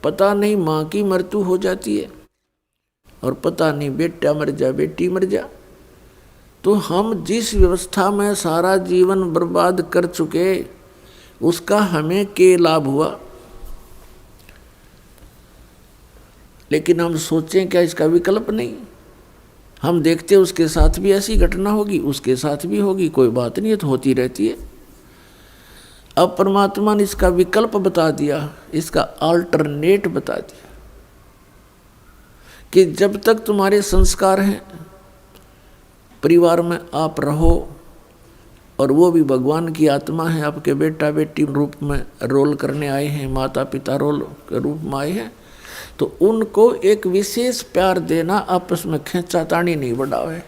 S2: पता नहीं माँ की मृत्यु हो जाती है, और पता नहीं बेटा मर जा बेटी मर जा। तो हम जिस व्यवस्था में सारा जीवन बर्बाद कर चुके, उसका हमें क्या लाभ हुआ। लेकिन हम सोचें क्या इसका विकल्प नहीं। हम देखते उसके साथ भी ऐसी घटना होगी, उसके साथ भी होगी, कोई बात नहीं है, तो होती रहती है। अब परमात्मा ने इसका विकल्प बता दिया, इसका अल्टरनेट बता दिया कि जब तक तुम्हारे संस्कार हैं, परिवार में आप रहो, और वो भी भगवान की आत्मा है, आपके बेटा बेटी रूप में रोल करने आए हैं, माता पिता रोल के रूप में आए हैं, तो उनको एक विशेष प्यार देना, आपस में खींचातानी नहीं बढ़ावे।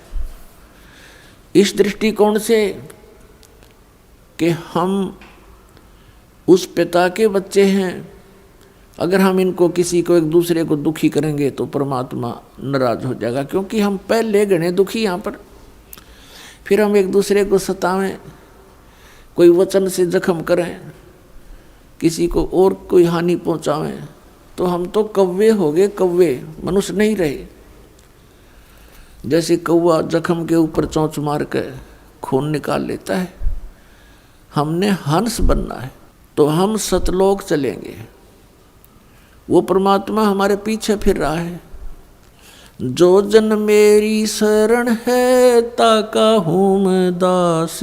S2: इस दृष्टिकोण से कि हम उस पिता के बच्चे हैं अगर हम इनको किसी को एक दूसरे को दुखी करेंगे तो परमात्मा नाराज हो जाएगा, क्योंकि हम पहले गणे दुखी यहाँ पर। फिर हम एक दूसरे को सतावें, कोई वचन से जख्म करें, किसी को और कोई हानि पहुँचावें, तो हम तो कौवे हो गए, कौवे, मनुष्य नहीं रहे। जैसे कौवा जख्म के ऊपर चोंच मार के खून निकाल लेता है, हमने हंस बनना है तो हम सतलोक चलेंगे। वो परमात्मा हमारे पीछे फिर रहा है। जो जन मेरी शरण है ताका हूँ मैं दास,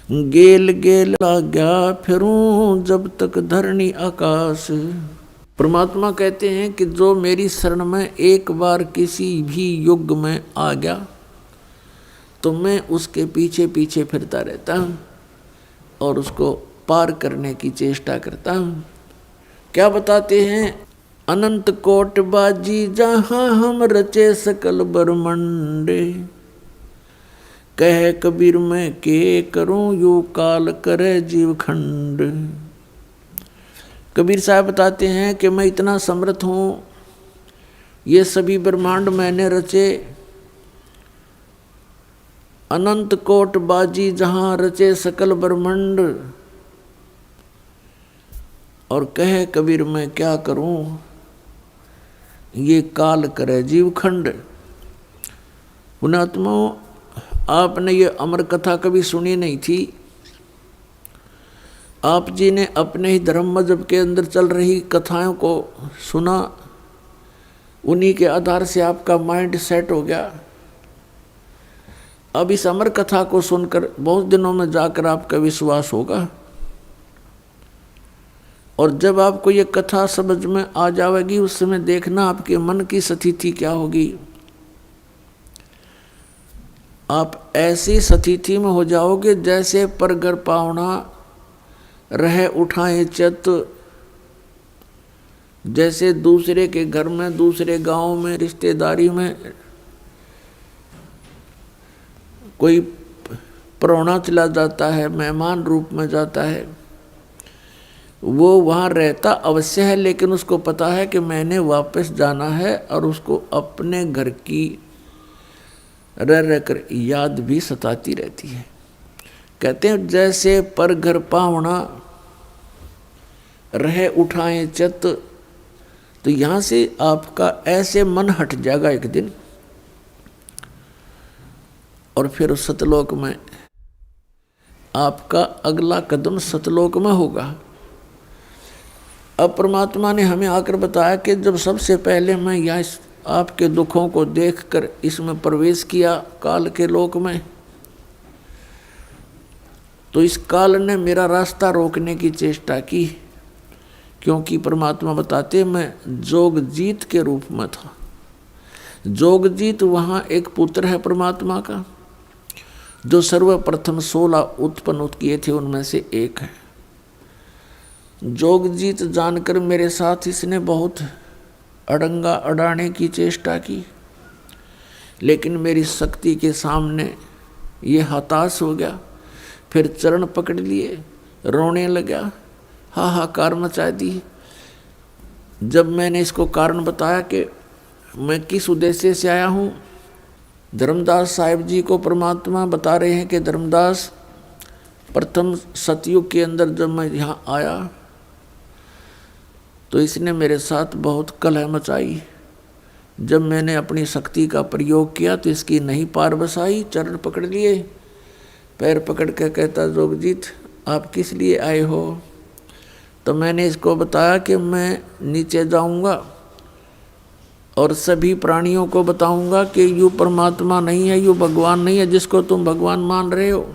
S2: गेल गेल आज्ञा फिरूं जब तक धरणी आकाश। परमात्मा कहते हैं कि जो मेरी शरण में एक बार किसी भी युग में आ गया तो मैं उसके पीछे पीछे फिरता रहता हूँ और उसको पार करने की चेष्टा करता हूँ। क्या बताते हैं? अनंत कोट बाजी जहाँ हम रचे सकल ब्रह्मंड, कह कबीर मैं के करूं यू काल करे जीव खंड। कबीर साहब बताते हैं कि मैं इतना समर्थ हूँ, ये सभी ब्रह्मांड मैंने रचे, अनंत कोट बाजी जहाँ रचे सकल ब्रह्मांड, और कहे कबीर मैं क्या करूं ये काल करे जीव खंड। पुण्यात्माओं, आपने ये अमर कथा कभी सुनी नहीं थी। आप जी ने अपने ही धर्म मजहब के अंदर चल रही कथाओं को सुना, उन्हीं के आधार से आपका माइंड सेट हो गया। अब इस अमर कथा को सुनकर बहुत दिनों में जाकर आपका विश्वास होगा, और जब आपको ये कथा समझ में आ जाएगी उस समय देखना आपके मन की स्थिति क्या होगी। आप ऐसी स्थिति में हो जाओगे जैसे परगर पावना रह उठाए चत, जैसे दूसरे के घर में, दूसरे गांव में, रिश्तेदारी में कोई परौना चला जाता है, मेहमान रूप में जाता है, वो वहाँ रहता अवश्य है, लेकिन उसको पता है कि मैंने वापस जाना है, और उसको अपने घर की रह कर याद भी सताती रहती है। कहते हैं जैसे पर घर पावना रह उठाए चत, तो यहाँ से आपका ऐसे मन हट जाएगा एक दिन, और फिर सतलोक में आपका अगला कदम सतलोक में होगा। अब परमात्मा ने हमें आकर बताया कि जब सबसे पहले मैं यहाँ आपके दुखों को देखकर इसमें प्रवेश किया काल के लोक में, तो इस काल ने मेरा रास्ता रोकने की चेष्टा की, क्योंकि परमात्मा बताते मैं जोगजीत के रूप में था। जोगजीत वहाँ एक पुत्र है परमात्मा का, जो सर्वप्रथम 16 उत्पन्न किए थे उनमें से एक है। जोगजीत जानकर मेरे साथ इसने बहुत अड़ंगा अड़ाने की चेष्टा की, लेकिन मेरी शक्ति के सामने ये हताश हो गया। फिर चरण पकड़ लिए, रोने लगा, हाहाकार मचा दी। जब मैंने इसको कारण बताया कि मैं किस उद्देश्य से आया हूँ, धर्मदास साहिब जी को परमात्मा बता रहे हैं कि धर्मदास, प्रथम सतयुग के अंदर जब मैं यहाँ आया तो इसने मेरे साथ बहुत कलह मचाई। जब मैंने अपनी शक्ति का प्रयोग किया तो इसकी नहीं पार बसाई। चरण पकड़ लिए, पैर पकड़ के कहता जोगजीत आप किस लिए आए हो? तो मैंने इसको बताया कि मैं नीचे जाऊंगा और सभी प्राणियों को बताऊंगा कि यू परमात्मा नहीं है, यू भगवान नहीं है जिसको तुम भगवान मान रहे हो,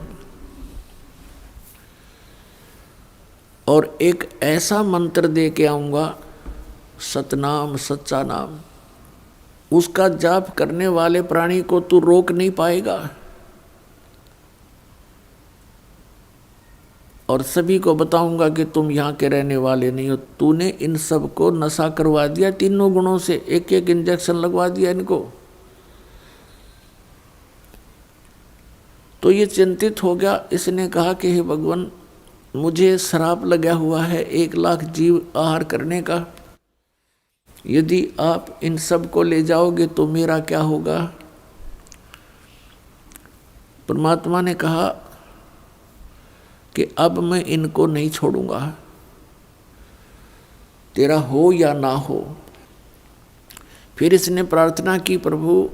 S2: और एक ऐसा मंत्र दे के आऊँगा, सतनाम, सच्चा नाम, उसका जाप करने वाले प्राणी को तू रोक नहीं पाएगा। और सभी को बताऊंगा कि तुम यहाँ के रहने वाले नहीं हो, तूने इन सब को नशा करवा दिया, तीनों गुणों से एक एक इंजेक्शन लगवा दिया इनको। तो ये चिंतित हो गया। इसने कहा कि हे भगवान, मुझे श्राप लगा हुआ है 1 लाख जीव आहार करने का। यदि आप इन सब को ले जाओगे तो मेरा क्या होगा? परमात्मा ने कहा कि अब मैं इनको नहीं छोड़ूंगा, तेरा हो या ना हो। फिर इसने प्रार्थना की, प्रभु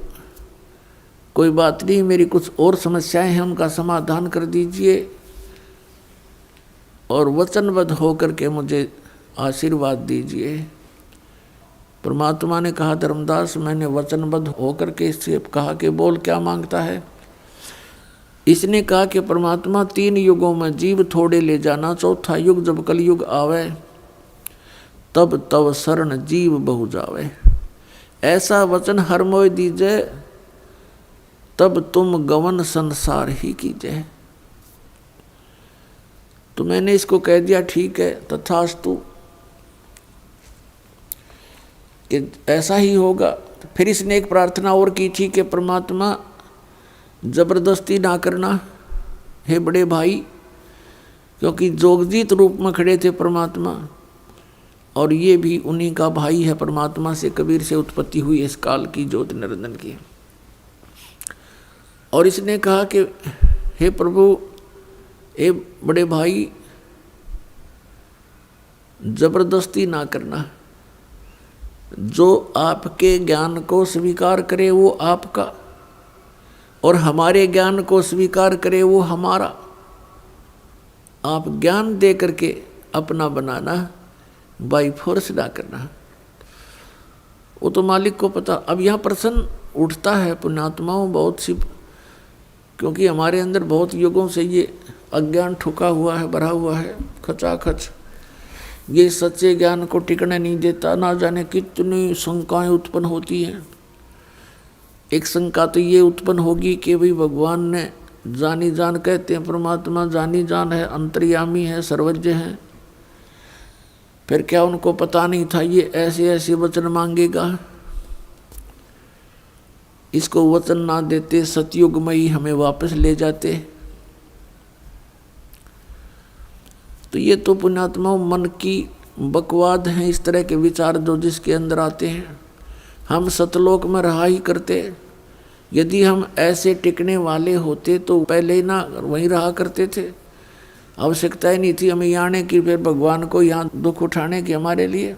S2: कोई बात नहीं, मेरी कुछ और समस्याएं हैं, उनका समाधान कर दीजिए और वचनबद्ध होकर के मुझे आशीर्वाद दीजिए। परमात्मा ने कहा, धर्मदास मैंने वचनबद्ध होकर के इससे कहा कि बोल क्या मांगता है। इसने कहा कि परमात्मा 3 युगों में जीव थोड़े ले जाना, चौथा युग जब कलयुग आवे तब तव शरण जीव बहु जावे। ऐसा वचन हर मोय दीजिए, तब तुम गवन संसार ही कीजिए। तो मैंने इसको कह दिया ठीक है, तथास्तु कि ऐसा ही होगा। फिर इसने एक प्रार्थना और की थी कि परमात्मा जबरदस्ती ना करना हे बड़े भाई, क्योंकि जोगजीत रूप में खड़े थे परमात्मा, और ये भी उन्हीं का भाई है। परमात्मा से कबीर से उत्पत्ति हुई इस काल की ज्योति निरंजन की। और इसने कहा कि हे प्रभु, हे बड़े भाई, जबरदस्ती ना करना, जो आपके ज्ञान को स्वीकार करे वो आपका, और हमारे ज्ञान को स्वीकार करे वो हमारा। आप ज्ञान दे करके अपना बनाना, बाई फोर्स ना करना, वो तो मालिक को पता। अब यहाँ प्रश्न उठता है पुण्यात्माओं बहुत सी, क्योंकि हमारे अंदर बहुत युगों से ये अज्ञान ठुका हुआ है, भरा हुआ है खचाखच। ये सच्चे ज्ञान को टिकने नहीं देता, ना जाने कितनी शंकाएं उत्पन्न होती हैं। एक शंका तो ये उत्पन्न होगी कि भाई भगवान ने जानी जान, कहते हैं परमात्मा जानी जान है, अंतर्यामी है, सर्वज्ञ है, फिर क्या उनको पता नहीं था ये ऐसे ऐसे वचन मांगेगा? इसको वचन ना देते सतयुग में ही हमें वापस ले जाते। तो ये तो पुण्यात्मा मन की बकवाद हैं, इस तरह के विचार जो जिसके अंदर आते हैं। हम सतलोक में रहा ही करते। यदि हम ऐसे टिकने वाले होते तो पहले ही ना वहीं रहा करते थे। आवश्यकता ही नहीं थी हमें यहाँ आने की, फिर भगवान को यहाँ दुख उठाने की हमारे लिए।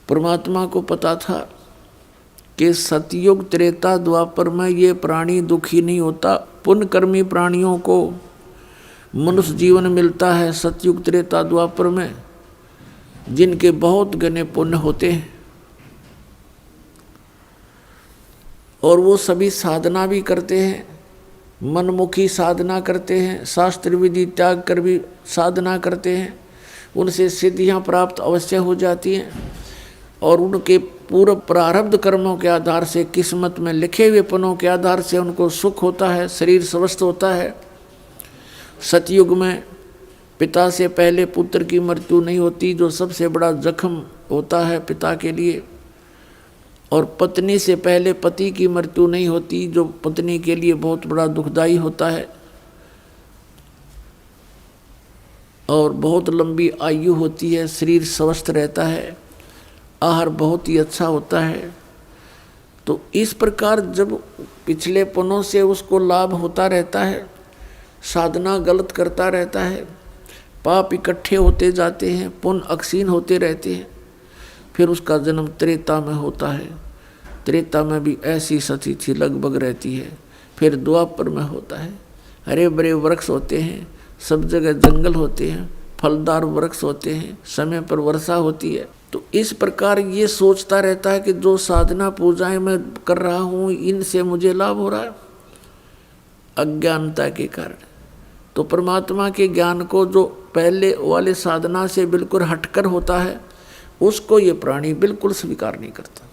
S2: परमात्मा को पता था कि सतयुग त्रेता द्वापर में ये प्राणी दुखी नहीं होता। पुण्यकर्मी प्राणियों को मनुष्य जीवन मिलता है सतयुग त्रेता द्वापर में, जिनके बहुत घने पुण्य होते हैं, और वो सभी साधना भी करते हैं, मनमुखी साधना करते हैं, शास्त्र विधि त्याग कर भी साधना करते हैं। उनसे सिद्धियां प्राप्त अवश्य हो जाती हैं, और उनके पूर्व प्रारब्ध कर्मों के आधार से, किस्मत में लिखे हुए पुण्यों के आधार से उनको सुख होता है, शरीर स्वस्थ होता है। सतयुग में पिता से पहले पुत्र की मृत्यु नहीं होती, जो सबसे बड़ा जख्म होता है पिता के लिए, और पत्नी से पहले पति की मृत्यु नहीं होती, जो पत्नी के लिए बहुत बड़ा दुखदायी होता है, और बहुत लंबी आयु होती है, शरीर स्वस्थ रहता है, आहार बहुत ही अच्छा होता है। तो इस प्रकार जब पिछले पुण्यों से उसको लाभ होता रहता है, साधना गलत करता रहता है, पाप इकट्ठे होते जाते हैं, पुण्य अक्षीण होते रहते हैं, फिर उसका जन्म त्रेता में होता है। त्रेता में भी ऐसी सतिथि लगभग रहती है। फिर द्वापर में होता है, हरे भरे वृक्ष होते हैं, सब जगह जंगल होते हैं, फलदार वृक्ष होते हैं, समय पर वर्षा होती है। तो इस प्रकार ये सोचता रहता है कि जो साधना पूजाएं मैं कर रहा हूँ, इनसे मुझे लाभ हो रहा है, अज्ञानता के कारण। तो परमात्मा के ज्ञान को जो पहले वाले साधना से बिल्कुल हटकर होता है, उसको ये प्राणी बिल्कुल स्वीकार नहीं करता।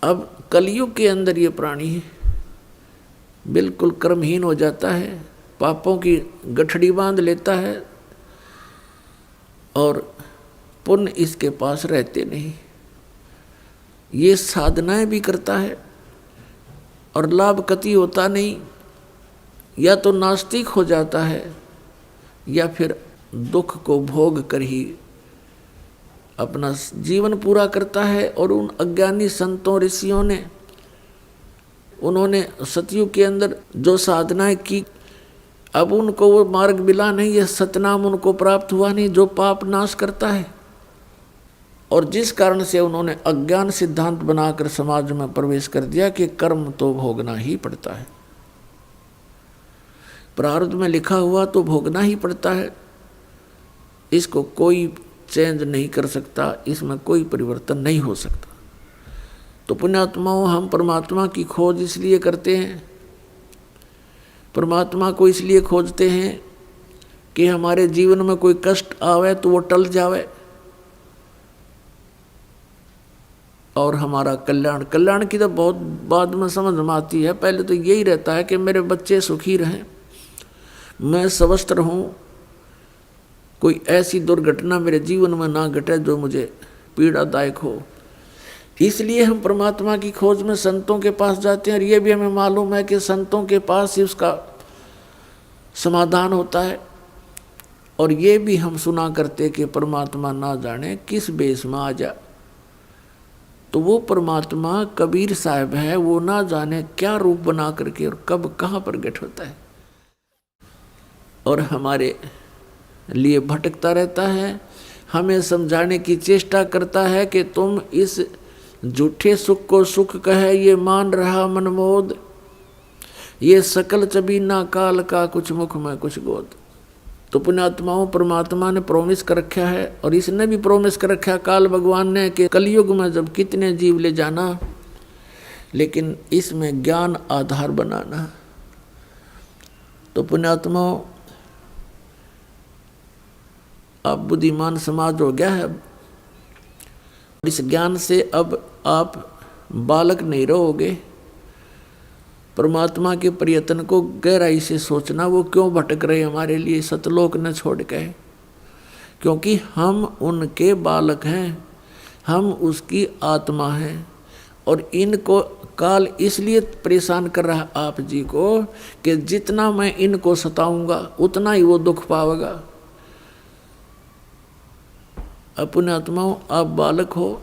S2: अब कलयुग के अंदर ये प्राणी बिल्कुल कर्महीन हो जाता है, पापों की गठड़ी बांध लेता है, और पुण्य इसके पास रहते नहीं। ये साधनाएं भी करता है और लाभ कति होता नहीं, या तो नास्तिक हो जाता है या फिर दुख को भोग कर ही अपना जीवन पूरा करता है। और उन अज्ञानी संतों ऋषियों ने, उन्होंने सतयुग के अंदर जो साधनाएं की, अब उनको वो मार्ग मिला नहीं है, सतनाम उनको प्राप्त हुआ नहीं जो पाप नाश करता है। और जिस कारण से उन्होंने अज्ञान सिद्धांत बनाकर समाज में प्रवेश कर दिया कि कर्म तो भोगना ही पड़ता है, प्रारब्ध में लिखा हुआ तो भोगना ही पड़ता है, इसको कोई चेंज नहीं कर सकता, इसमें कोई परिवर्तन नहीं हो सकता। तो पुण्यात्माओं, हम परमात्मा की खोज इसलिए करते हैं, परमात्मा को इसलिए खोजते हैं कि हमारे जीवन में कोई कष्ट आवे तो वो टल जावे और हमारा कल्याण की तो बहुत बाद में समझ में आती है। पहले तो यही रहता है कि मेरे बच्चे सुखी रहें, मैं स्वस्थ रहूं, कोई ऐसी दुर्घटना मेरे जीवन में ना घटे जो मुझे पीड़ादायक हो। इसलिए हम परमात्मा की खोज में संतों के पास जाते हैं। और ये भी हमें मालूम है कि संतों के पास ही उसका समाधान होता है। और ये भी हम सुना करते कि परमात्मा ना जाने किस बेस में आ जा, तो वो परमात्मा कबीर साहब है, वो ना जाने क्या रूप बना करके और कब कहाँ प्रकट होता है और हमारे लिए भटकता रहता है, हमें समझाने की चेष्टा करता है कि तुम इस झूठे सुख को सुख कहे ये मान रहा मनमोद, ये सकल चबीना काल का कुछ मुख में कुछ गोद। तो पुण्यात्माओं, परमात्मा ने प्रोमिस कर रखा है और इसने भी प्रोमिस कर रखा है काल भगवान ने कि कलयुग में जब कितने जीव ले जाना, लेकिन इसमें ज्ञान आधार बनाना। तो पुण्यात्माओं, अब बुद्धिमान समाज हो गया है, इस ज्ञान से अब आप बालक नहीं रहोगे। परमात्मा के प्रयत्न को गहराई से सोचना, वो क्यों भटक रहे हमारे लिए सतलोक न छोड़ के, क्योंकि हम उनके बालक हैं, हम उसकी आत्मा हैं। और इनको काल इसलिए परेशान कर रहा आप जी को कि जितना मैं इनको सताऊंगा उतना ही वो दुख पावेगा। अपने आत्माओं, आप बालक हो,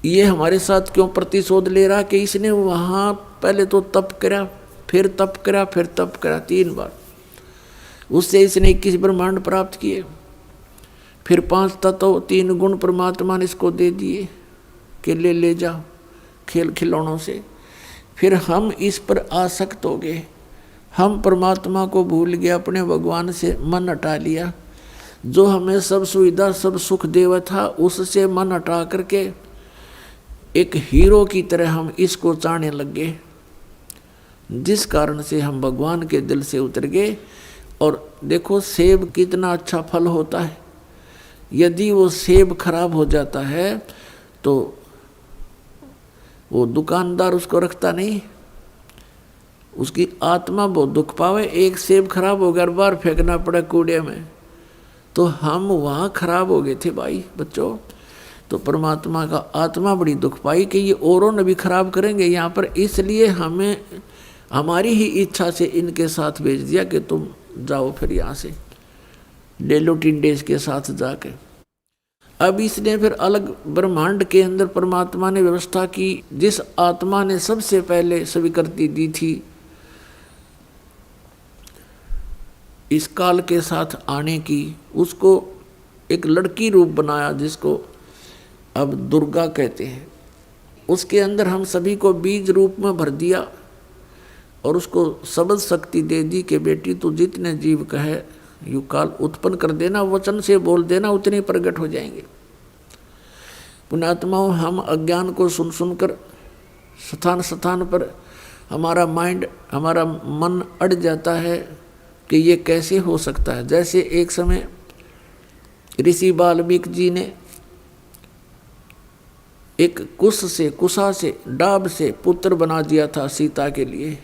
S2: ये हमारे साथ क्यों प्रतिशोध ले रहा कि इसने वहाँ पहले तो तप करा, फिर तप करा, फिर तप करा, 3 बार। उससे इसने 21 ब्रह्मांड प्राप्त किए, फिर 5 तत्व 3 गुण परमात्मा ने इसको दे दिए कि ले जाओ खेल खिलौनों से। फिर हम इस पर आसक्त हो गए, हम परमात्मा को भूल गए, अपने भगवान से मन हटा लिया। जो हमें सब सुविधा सब सुख देवा था उससे मन हटा करके एक हीरो की तरह हम इसको चाहने लग गए, जिस कारण से हम भगवान के दिल से उतर गए। और देखो सेब कितना अच्छा फल होता है, यदि वो सेब खराब हो जाता है तो वो दुकानदार उसको रखता नहीं, उसकी आत्मा बहुत दुख पावे। एक सेब खराब हो गया, बाहर फेंकना पड़ा कूड़े में, तो हम वहाँ खराब हो गए थे भाई बच्चों। तो परमात्मा का आत्मा बड़ी दुख पाई कि ये औरों ने भी खराब करेंगे यहाँ पर, इसलिए हमें हमारी ही इच्छा से इनके साथ भेज दिया कि तुम जाओ फिर यहाँ से ले लो टिंडेज के साथ जाके। अब इसने फिर अलग ब्रह्मांड के अंदर परमात्मा ने व्यवस्था की, जिस आत्मा ने सबसे पहले स्वीकृति दी थी इस काल के साथ आने की, उसको एक लड़की रूप बनाया जिसको अब दुर्गा कहते हैं। उसके अंदर हम सभी को बीज रूप में भर दिया और उसको शब्द शक्ति दे दी कि बेटी तू जितने जीव कहे यू काल उत्पन्न कर देना, वचन से बोल देना, उतने प्रकट हो जाएंगे। पुण्यात्माओं, हम अज्ञान को सुन सुनकर स्थान स्थान पर हमारा माइंड, हमारा मन अड़ जाता है कि ये कैसे हो सकता है। जैसे एक समय ऋषि वाल्मीकि जी ने एक कुशा से डाब से पुत्र बना दिया था सीता के लिए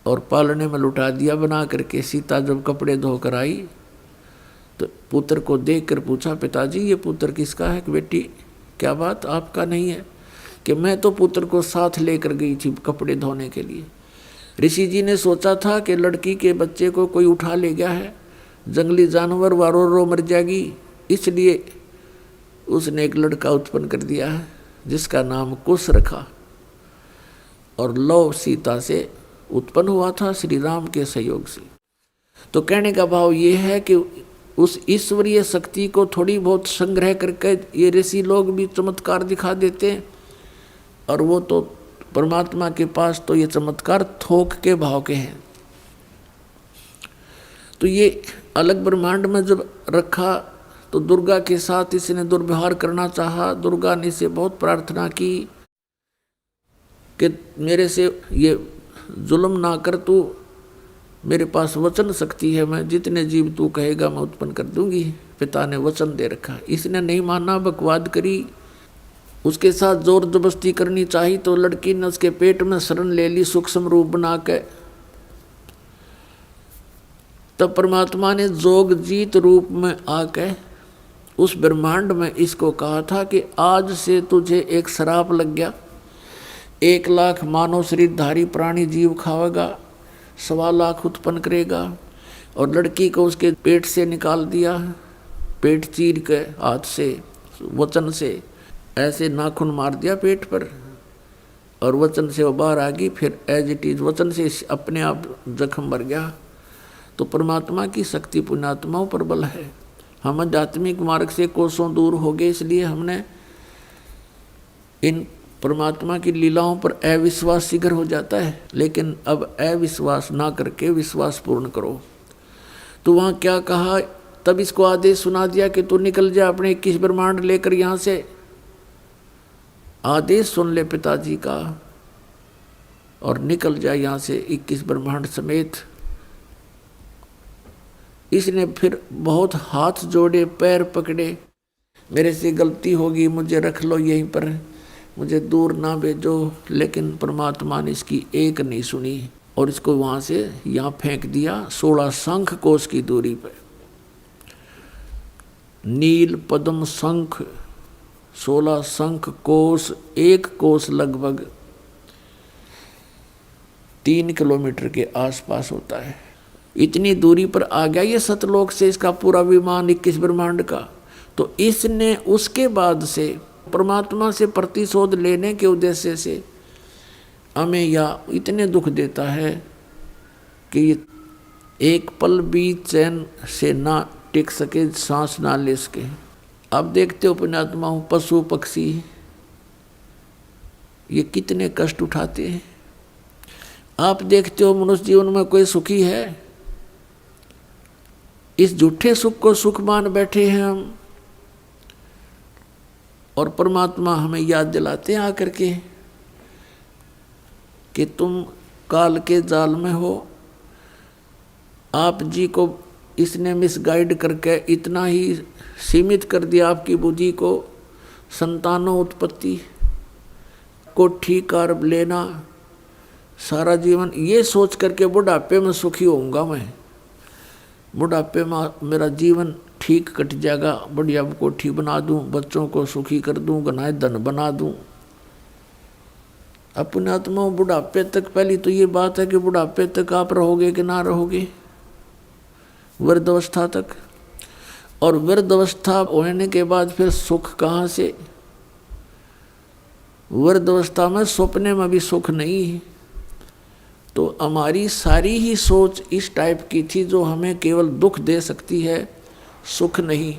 S2: और पालने में लुटा दिया बना करके। सीता जब कपड़े धोकर आई तो पुत्र को देखकर पूछा, पिताजी ये पुत्र किसका है? कि बेटी क्या बात आपका नहीं है? कि मैं तो पुत्र को साथ लेकर गई थी कपड़े धोने के लिए। ऋषि जी ने सोचा था कि लड़की के बच्चे को कोई उठा ले गया है, जंगली जानवर वारो रो मर जाएगी, इसलिए उसने एक लड़का उत्पन्न कर दिया है जिसका नाम कुश रखा। और लव सीता से उत्पन्न हुआ था श्री राम के सहयोग से। तो कहने का भाव ये है कि उस ईश्वरीय शक्ति को थोड़ी बहुत संग्रह करके ये ऋषि लोग भी चमत्कार दिखा देते हैं, और वो तो परमात्मा के पास तो ये चमत्कार थोक के भाव के हैं। तो ये अलग ब्रह्मांड में जब रखा तो दुर्गा के साथ इसने दुर्व्यवहार करना चाहा। दुर्गा ने इसे बहुत प्रार्थना की कि मेरे से ये जुल्म ना कर, तू मेरे पास वचन शक्ति है, मैं जितने जीव तू कहेगा मैं उत्पन्न कर दूंगी। पिता ने वचन दे रखा, इसने नहीं माना, बकवाद करी, उसके साथ जोर जबरदस्ती करनी चाहिए तो लड़की ने उसके पेट में शरण ले ली सूक्ष्म रूप बना के। तब परमात्मा ने जोग जीत रूप में आके उस ब्रह्मांड में इसको कहा था कि आज से तुझे एक श्राप लग गया, 1 लाख मानव शरीरधारी प्राणी जीव खावेगा, 1.25 लाख उत्पन्न करेगा। और लड़की को उसके पेट से निकाल दिया, पेट चीर के हाथ से वचन से ऐसे नाखून मार दिया पेट पर, और वचन से वो बाहर आ गई। फिर एज इट इज वचन से अपने आप जख्म भर गया। तो परमात्मा की शक्ति पुण्यात्माओं पर बल है। हम आध्यात्मिक मार्ग से कोसों दूर हो गए, इसलिए हमने इन परमात्मा की लीलाओं पर अविश्वास शीघ्र हो जाता है। लेकिन अब अविश्वास ना करके विश्वास पूर्ण करो। तो वहाँ क्या कहा, तब इसको आदेश सुना दिया कि तू निकल जा अपने 21 ब्रह्मांड लेकर यहाँ से। आदेश सुन ले पिताजी का और निकल जा यहाँ से 21 ब्रह्मांड समेत। इसने फिर बहुत हाथ जोड़े, पैर पकड़े, मेरे से गलती होगी, मुझे रख लो यहीं पर, मुझे दूर ना भेजो। लेकिन परमात्मा ने इसकी एक नहीं सुनी और इसको वहाँ से यहाँ फेंक दिया 16 शंख कोश की दूरी पर। नील पद्म शंख 16 शंख कोश, 1 कोश लगभग 3 किलोमीटर के आसपास होता है। इतनी दूरी पर आ गया ये सतलोक से इसका पूरा विमान 21 ब्रह्मांड का। तो इसने उसके बाद से परमात्मा से प्रतिशोध लेने के उद्देश्य से हमें या इतने दुख देता है कि एक पल भी चैन से ना टिक सके, सांस ना ले सके। अब देखते हो पुण्यात्मा, पशु पक्षी ये कितने कष्ट उठाते हैं। आप देखते हो मनुष्य जीवन में कोई सुखी है? इस झूठे सुख को सुख मान बैठे हैं हम, और परमात्मा हमें याद दिलाते हैं आकर के कि तुम काल के जाल में हो। आप जी को इसने मिसगाइड करके इतना ही सीमित कर दिया आपकी बुद्धि को, संतानों उत्पत्ति को ठीक कर लेना सारा जीवन, ये सोच करके बुढ़ापे में सुखी होऊंगा मैं, बुढ़ापे में मेरा जीवन ठीक कट जाएगा, बढ़िया कोठी बना दूं, बच्चों को सुखी कर दूं, गनाए धन बना दूं। अपने आत्मा बुढ़ापे तक, पहली तो ये बात है कि बुढ़ापे तक आप रहोगे कि ना रहोगे, वृद्ध अवस्था तक। और वृद्ध अवस्था होने के बाद फिर सुख कहाँ से? वृद्ध अवस्था में सपने में भी सुख नहीं है। तो हमारी सारी ही सोच इस टाइप की थी जो हमें केवल दुख दे सकती है, सुख नहीं।